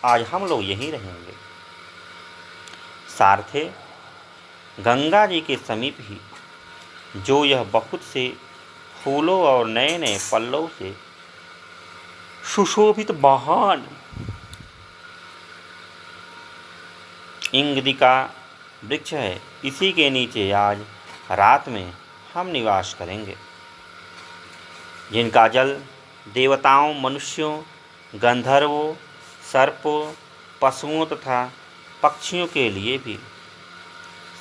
आज हम लोग यहीं रहेंगे। सारथे, गंगा जी के समीप ही जो यह बहुत से फूलों और नए नए पल्लों से सुशोभित महान इंगदी का वृक्ष है, इसी के नीचे आज रात में हम निवास करेंगे, जिनका जल देवताओं, मनुष्यों, गंधर्वों, सर्पों, पशुओं तथा पक्षियों के लिए भी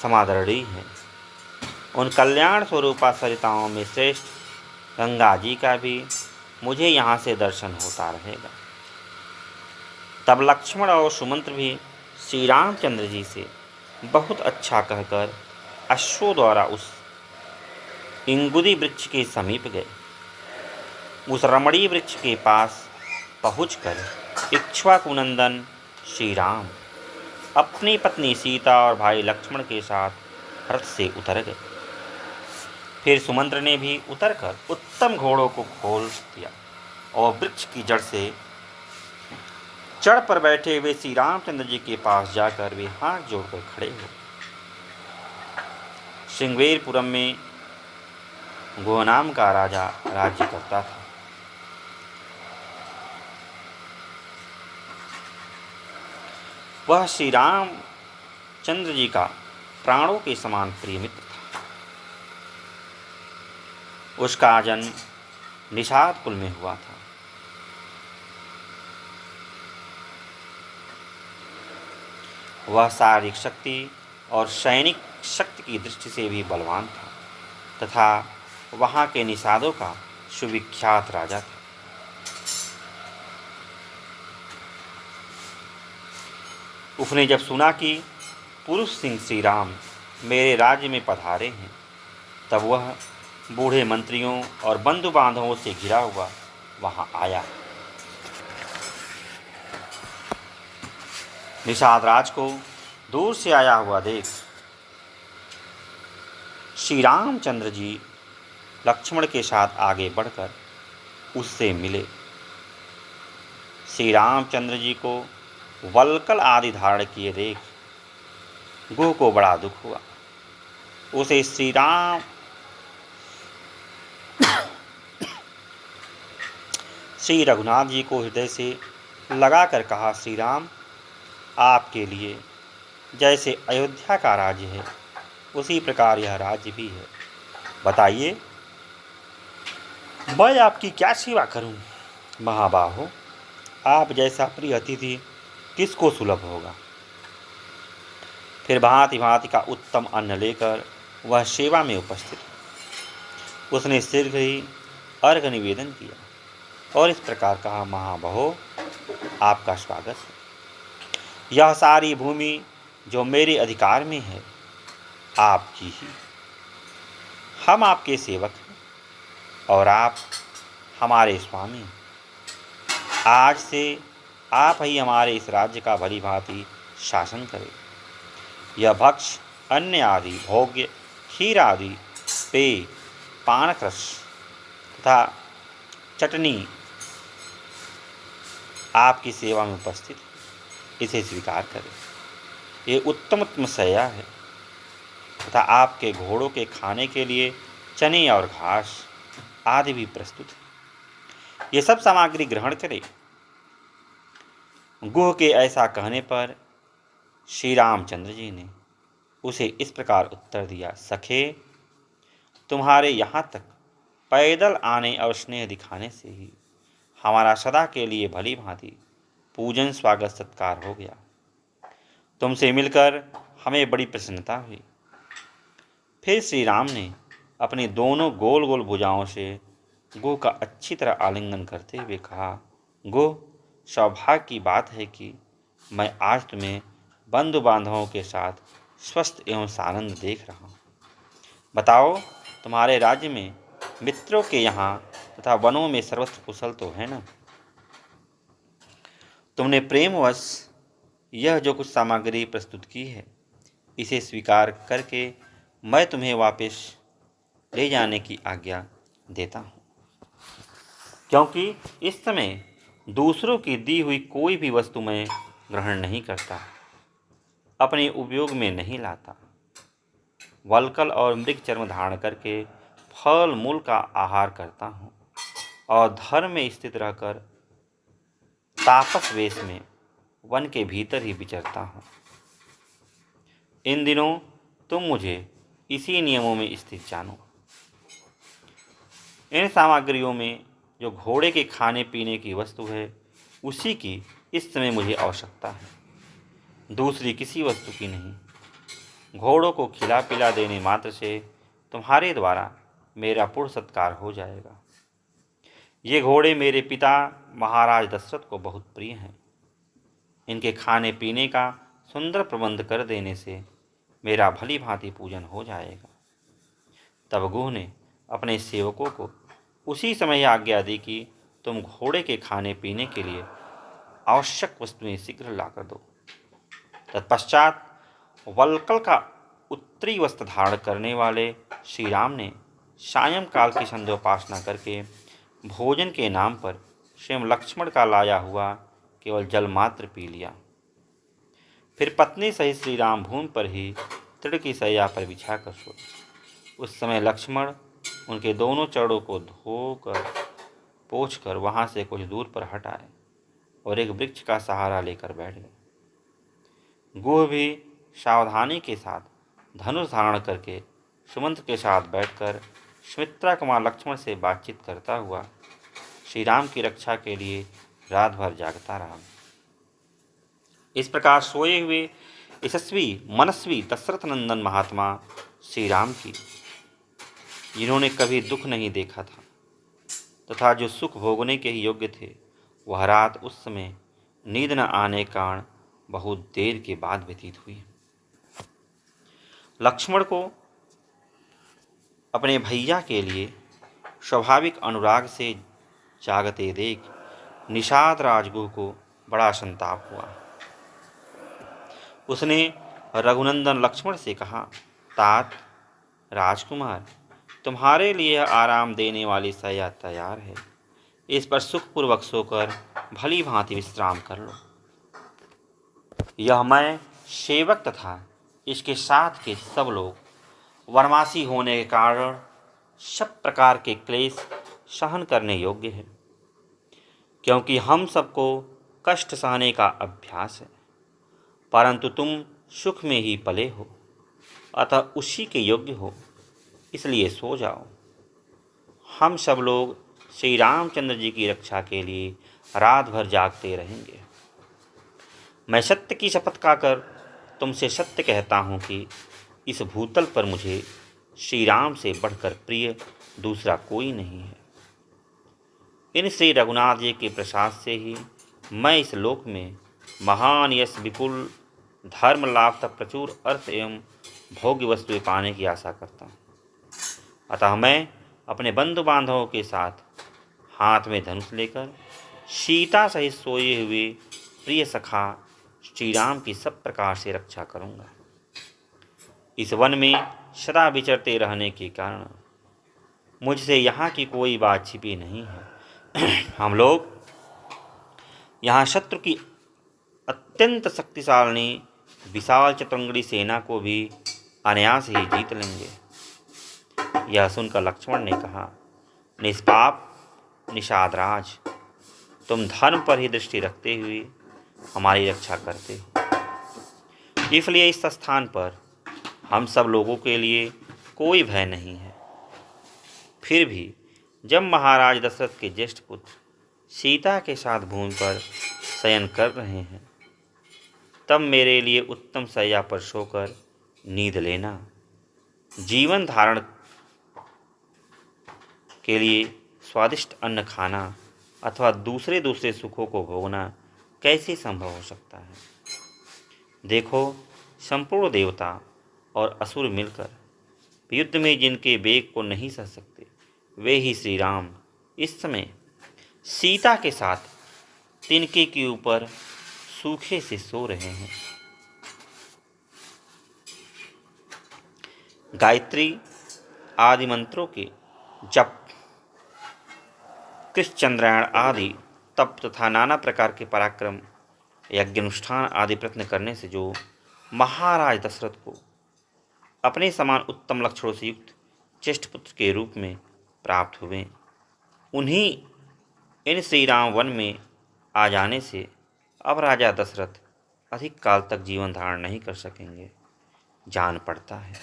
समादरणीय है। उन कल्याण स्वरूपा सरिताओं में श्रेष्ठ गंगा जी का भी मुझे यहाँ से दर्शन होता रहेगा। तब लक्ष्मण और सुमंत्र भी श्री रामचंद्र जी से बहुत अच्छा कहकर अश्वों द्वारा उस इंगुदी वृक्ष के समीप गए। उस रमणीय वृक्ष के पास पहुंचकर इक्ष्वाकुनंदन श्री राम अपनी पत्नी सीता और भाई लक्ष्मण के साथ रथ से उतर गए। फिर सुमंत्र ने भी उतरकर उत्तम घोड़ों को खोल दिया और वृक्ष की जड़ से चढ़ पर बैठे हुए श्री रामचंद्र जी के पास जाकर वे हाथ जोड़कर खड़े हुए। श्रृंगवेरपुरम में गो नाम का राजा राज्य करता था। वह श्री रामचंद्र जी का प्राणों के समान प्रिय मित्र था। उसका जन्म निषाद कुल में हुआ था। वह शारीरिक शक्ति और सैनिक शक्ति की दृष्टि से भी बलवान था तथा वहाँ के निषादों का सुविख्यात राजा था। उसने जब सुना कि पुरुष सिंह श्री राम मेरे राज्य में पधारे हैं, तब वह बूढ़े मंत्रियों और बंधु बांधवों से घिरा हुआ वहाँ आया। निषाद राज को दूर से आया हुआ देख श्री रामचंद्र जी लक्ष्मण के साथ आगे बढ़कर उससे मिले। श्री रामचंद्र जी को वल्कल आदि धारण किए देख गुह को बड़ा दुख हुआ। उसे श्री रघुनाथ जी को हृदय से लगाकर कहा, श्री राम, आपके लिए जैसे अयोध्या का राज्य है उसी प्रकार यह राज्य भी है। बताइए मैं आपकी क्या सेवा करूं? महाबाहो, आप जैसा प्रिय अतिथि किसको सुलभ होगा। फिर भांति भांति का उत्तम अन्न लेकर वह सेवा में उपस्थित। उसने शीघ्र ही अर्घ्य निवेदन किया और इस प्रकार कहा, महाबाहो, आपका स्वागत है। यह सारी भूमि जो मेरे अधिकार में है आपकी ही। हम आपके सेवक हैं और आप हमारे स्वामी। आज से आप ही हमारे इस राज्य का भली भांति शासन करें। यह भक्ष, अन्न आदि, भोग्य, खीर आदि, पेय, पानक्रस तथा चटनी आपकी सेवा में उपस्थित, इसे स्वीकार करें। ये उत्तम शैया है तथा आपके घोड़ों के खाने के लिए चने और घास आदि भी प्रस्तुत है। ये सब सामग्री ग्रहण करें। गुह के ऐसा कहने पर श्री रामचंद्र जी ने उसे इस प्रकार उत्तर दिया, सखे, तुम्हारे यहाँ तक पैदल आने और स्नेह दिखाने से ही हमारा सदा के लिए भली भांति पूजन स्वागत सत्कार हो गया। तुमसे मिलकर हमें बड़ी प्रसन्नता हुई। फिर श्री राम ने अपनी दोनों गोल गोल भुजाओं से गो का अच्छी तरह आलिंगन करते हुए कहा, गो, सौभाग्य की बात है कि मैं आज तुम्हें बंधु बांधवों के साथ स्वस्थ एवं सानंद देख रहा हूँ। बताओ, तुम्हारे राज्य में मित्रों के यहाँ तथा वनों में सर्वत्र कुशल तो है ना? तुमने प्रेमवश यह जो कुछ सामग्री प्रस्तुत की है, इसे स्वीकार करके मैं तुम्हें वापस ले जाने की आज्ञा देता हूँ, क्योंकि इस समय दूसरों की दी हुई कोई भी वस्तु मैं ग्रहण नहीं करता, अपने उपयोग में नहीं लाता। वल्कल और मृग चर्म धारण करके फल मूल का आहार करता हूँ और धर्म में स्थित रहकर तापस वेश में वन के भीतर ही विचरता हूँ। इन दिनों तुम मुझे इसी नियमों में स्थित जानो। इन सामग्रियों में जो घोड़े के खाने पीने की वस्तु है, उसी की इस समय मुझे आवश्यकता है, दूसरी किसी वस्तु की नहीं। घोड़ों को खिला पिला देने मात्र से तुम्हारे द्वारा मेरा पूर्ण सत्कार हो जाएगा। ये घोड़े मेरे पिता महाराज दशरथ को बहुत प्रिय हैं। इनके खाने पीने का सुंदर प्रबंध कर देने से मेरा भली भांति पूजन हो जाएगा। तब गुह ने अपने सेवकों को उसी समय आज्ञा दी कि तुम घोड़े के खाने पीने के लिए आवश्यक वस्तुएं शीघ्र लाकर दो। तत्पश्चात वल्कल का उत्तरी वस्त्र धारण करने वाले श्री राम ने सायंकाल की संध्योपासना करके भोजन के नाम पर स्वयं लक्ष्मण का लाया हुआ केवल जल मात्र पी लिया। फिर पत्नी सहित श्री राम भूमि पर ही तृण की शैया पर बिछा कर सोए। उस समय लक्ष्मण उनके दोनों चरणों को धोकर पोंछकर वहाँ से कुछ दूर पर हट आए और एक वृक्ष का सहारा लेकर बैठ गए। गुह भी सावधानी के साथ धनुष धारण करके सुमंत्र के साथ बैठकर सुमित्रा कुमार लक्ष्मण से बातचीत करता हुआ श्री राम की रक्षा के लिए रात भर जागता रहा। इस प्रकार सोए हुए यशस्वी मनस्वी दशरथ नंदन महात्मा श्री राम की, जिन्होंने कभी दुख नहीं देखा था तथा जो सुख भोगने के ही योग्य थे, वह रात उस समय नींद न आने के कारण बहुत देर के बाद व्यतीत हुई। लक्ष्मण को अपने भैया के लिए स्वाभाविक अनुराग से जागते देख निषाद राजगुह को बड़ा संताप हुआ। उसने रघुनंदन लक्ष्मण से कहा, तात राजकुमार, तुम्हारे लिए आराम देने वाली शैया तैयार है, इस पर सुखपूर्वक सोकर भली भांति विश्राम कर लो। यह मैं सेवक तथा इसके साथ के सब लोग वनवासी होने के कारण सब प्रकार के क्लेश सहन करने योग्य है, क्योंकि हम सबको कष्ट सहने का अभ्यास है, परंतु तुम सुख में ही पले हो, अतः उसी के योग्य हो, इसलिए सो जाओ। हम सब लोग श्री रामचंद्र जी की रक्षा के लिए रात भर जागते रहेंगे। मैं सत्य की शपथ खाकर तुमसे सत्य कहता हूँ कि इस भूतल पर मुझे श्री राम से बढ़कर प्रिय दूसरा कोई नहीं है। इन श्री रघुनाथ जी के प्रसाद से ही मैं इस लोक में महान यश, विपुल धर्म लाभ तक प्रचुर अर्थ एवं भोग्य वस्तुएं पाने की आशा करता हूँ। अतः मैं अपने बंधु बांधवों के साथ हाथ में धनुष लेकर सीता सहित सोए हुए प्रिय सखा श्री राम की सब प्रकार से रक्षा करूँगा। इस वन में सदा विचरते रहने के कारण मुझसे यहाँ की कोई बात छिपी नहीं है। हम लोग यहाँ शत्रु की अत्यंत शक्तिशाली विशाल चतुरंगी सेना को भी अनायास ही जीत लेंगे। यह सुनकर लक्ष्मण ने कहा, निष्पाप निषादराज, तुम धर्म पर ही दृष्टि रखते हुए हमारी रक्षा करते हो, इसलिए इस स्थान पर हम सब लोगों के लिए कोई भय नहीं है। फिर भी जब महाराज दशरथ के ज्येष्ठ पुत्र सीता के साथ भूमि पर शयन कर रहे हैं, तब मेरे लिए उत्तम शैया पर सोकर नींद लेना, जीवन धारण के लिए स्वादिष्ट अन्न खाना अथवा दूसरे सुखों को भोगना कैसे संभव हो सकता है। देखो, संपूर्ण देवता और असुर मिलकर युद्ध में जिनके वेग को नहीं सह सकते वे ही श्री राम इस समय सीता के साथ तिनके के ऊपर सूखे से सो रहे हैं। गायत्री आदि मंत्रों के जप, कृष्ण चंद्रायण आदि तप तथा नाना प्रकार के पराक्रम, यज्ञानुष्ठान आदि प्रयत्न करने से जो महाराज दशरथ को अपने समान उत्तम लक्षणों से युक्त ज्येष्ठ पुत्र के रूप में प्राप्त हुए, उन्हीं इन श्री राम वन में आ जाने से अब राजा दशरथ अधिक काल तक जीवन धारण नहीं कर सकेंगे। जान पड़ता है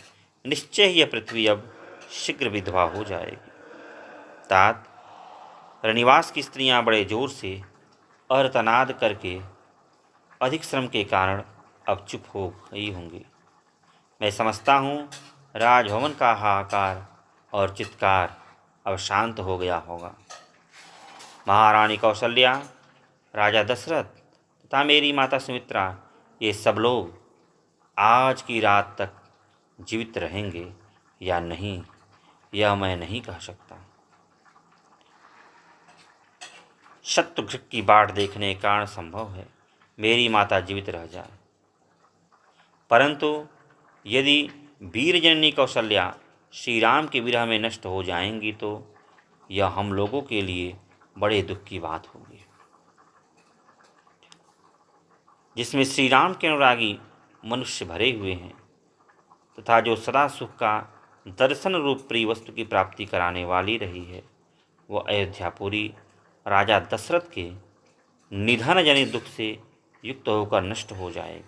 निश्चय ही यह पृथ्वी अब शीघ्र विधवा हो जाएगी। तात रनिवास की स्त्रियां बड़े जोर से अर्तनाद करके अधिक श्रम के कारण अब चुप हो गई होंगी। मैं समझता हूँ राजभवन का हाहाकार और चित्कार अब शांत हो गया होगा। महारानी कौशल्या, राजा दशरथ तथा मेरी माता सुमित्रा, ये सब लोग आज की रात तक जीवित रहेंगे या नहीं यह मैं नहीं कह सकता। शत्रुघ्न की बाट देखने के कारण संभव है मेरी माता जीवित रह जाए, परंतु यदि वीर जननी कौशल्या श्री राम के विरह में नष्ट हो जाएंगी तो यह हम लोगों के लिए बड़े दुख की बात होगी, जिसमें श्री राम के अनुरागी मनुष्य भरे हुए हैं तथा जो सदा सुख का दर्शन रूप प्रिय वस्तु की प्राप्ति कराने वाली रही है, वह अयोध्यापुरी राजा दशरथ के निधन जनित दुख से युक्त होकर नष्ट हो जाएगी।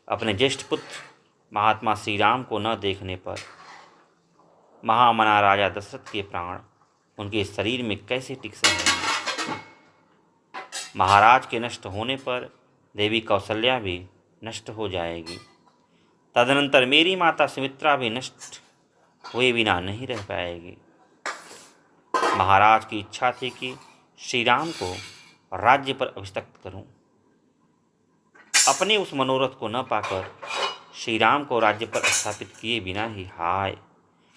अपने ज्येष्ठ पुत्र महात्मा श्री राम को न देखने पर महामना राजा दशरथ के प्राण उनके शरीर में कैसे टिक सकेंगे। महाराज के नष्ट होने पर देवी कौशल्या भी नष्ट हो जाएगी। तदनंतर मेरी माता सुमित्रा भी नष्ट हुए बिना नहीं रह पाएगी। महाराज की इच्छा थी कि श्री राम को राज्य पर अभिषिक्त करूं। अपने उस मनोरथ को न पाकर श्री राम को राज्य पर स्थापित किए बिना ही हाय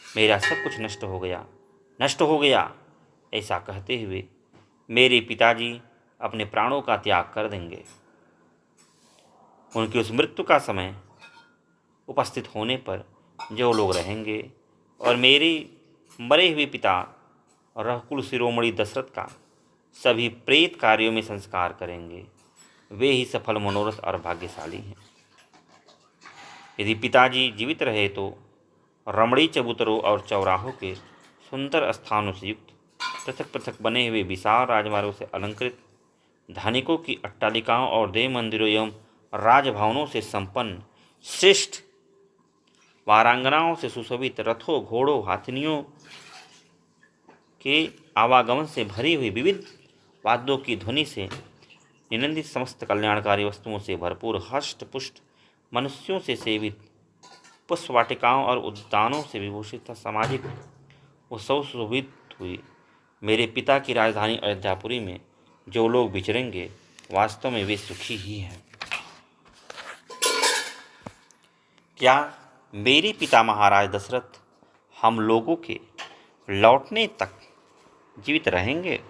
मेरा सब कुछ नष्ट हो गया ऐसा कहते हुए मेरे पिताजी अपने प्राणों का त्याग कर देंगे। उनकी उस मृत्यु का समय उपस्थित होने पर जो लोग रहेंगे और मेरे मरे हुए पिता रहकुल शिरोमणि दशरथ का सभी प्रेत कार्यों में संस्कार करेंगे, वे ही सफल मनोरथ और भाग्यशाली हैं। यदि पिताजी जीवित रहे तो रमणी चबूतरों और चौराहों के सुंदर स्थानों से युक्त पृथक पृथक बने हुए विशाल राजमार्गों से अलंकृत धनिकों की अट्टालिकाओं और देव मंदिरों एवं राजभवनों से संपन्न श्रेष्ठ वारांगनाओं से सुशोभित रथों, घोड़ों, हाथिनियों के आवागमन से भरी हुई विविध वाद्यों की ध्वनि से निनंदित समस्त कल्याणकारी वस्तुओं से भरपूर हष्ट पुष्ट मनुष्यों से सेवित पुष्प वाटिकाओं और उद्यानों से विभूषित सामाजिक उत्सव सुशोभित हुई मेरे पिता की राजधानी अयोध्यापुरी में जो लोग विचरेंगे वास्तव में वे सुखी ही हैं। क्या मेरे पिता महाराज दशरथ हम लोगों के लौटने तक जीवित रहेंगे?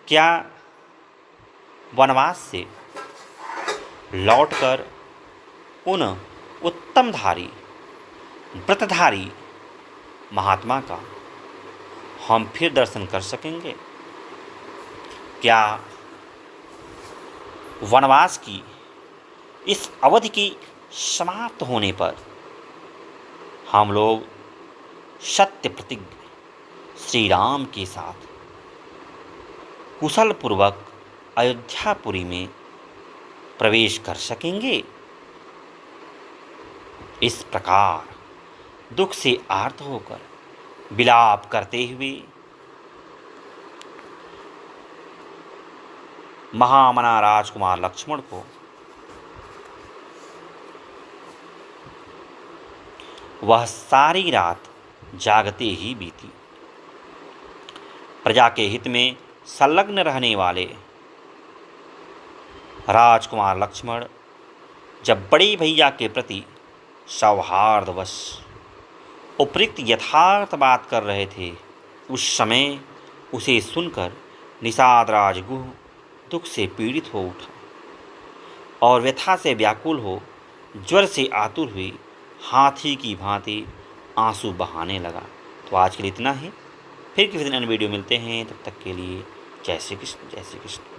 क्या वनवास से लौटकर उन उत्तमधारी व्रतधारी महात्मा का हम फिर दर्शन कर सकेंगे? क्या वनवास की इस अवधि की समाप्त होने पर हम लोग सत्य प्रतिज्ञ श्री राम के साथ कुशल पूर्वक अयोध्यापुरी में प्रवेश कर सकेंगे? इस प्रकार दुख से आर्त होकर विलाप करते हुए महामना राजकुमार लक्ष्मण को वह सारी रात जागते ही बीती। प्रजा के हित में संलग्न रहने वाले राजकुमार लक्ष्मण जब बड़े भैया के प्रति सौहार्दवश उपयुक्त यथार्थ बात कर रहे थे। उस समय उसे सुनकर निषाद राजगुह दुख से पीड़ित हो उठा और व्यथा से व्याकुल हो ज्वर से आतुर हुई हाथी की भांति आंसू बहाने लगा। तो आज के लिए इतना ही। फिर किसी दिन अन्य वीडियो मिलते हैं, तब तक के लिए जय श्री कृष्ण, जय श्री कृष्ण।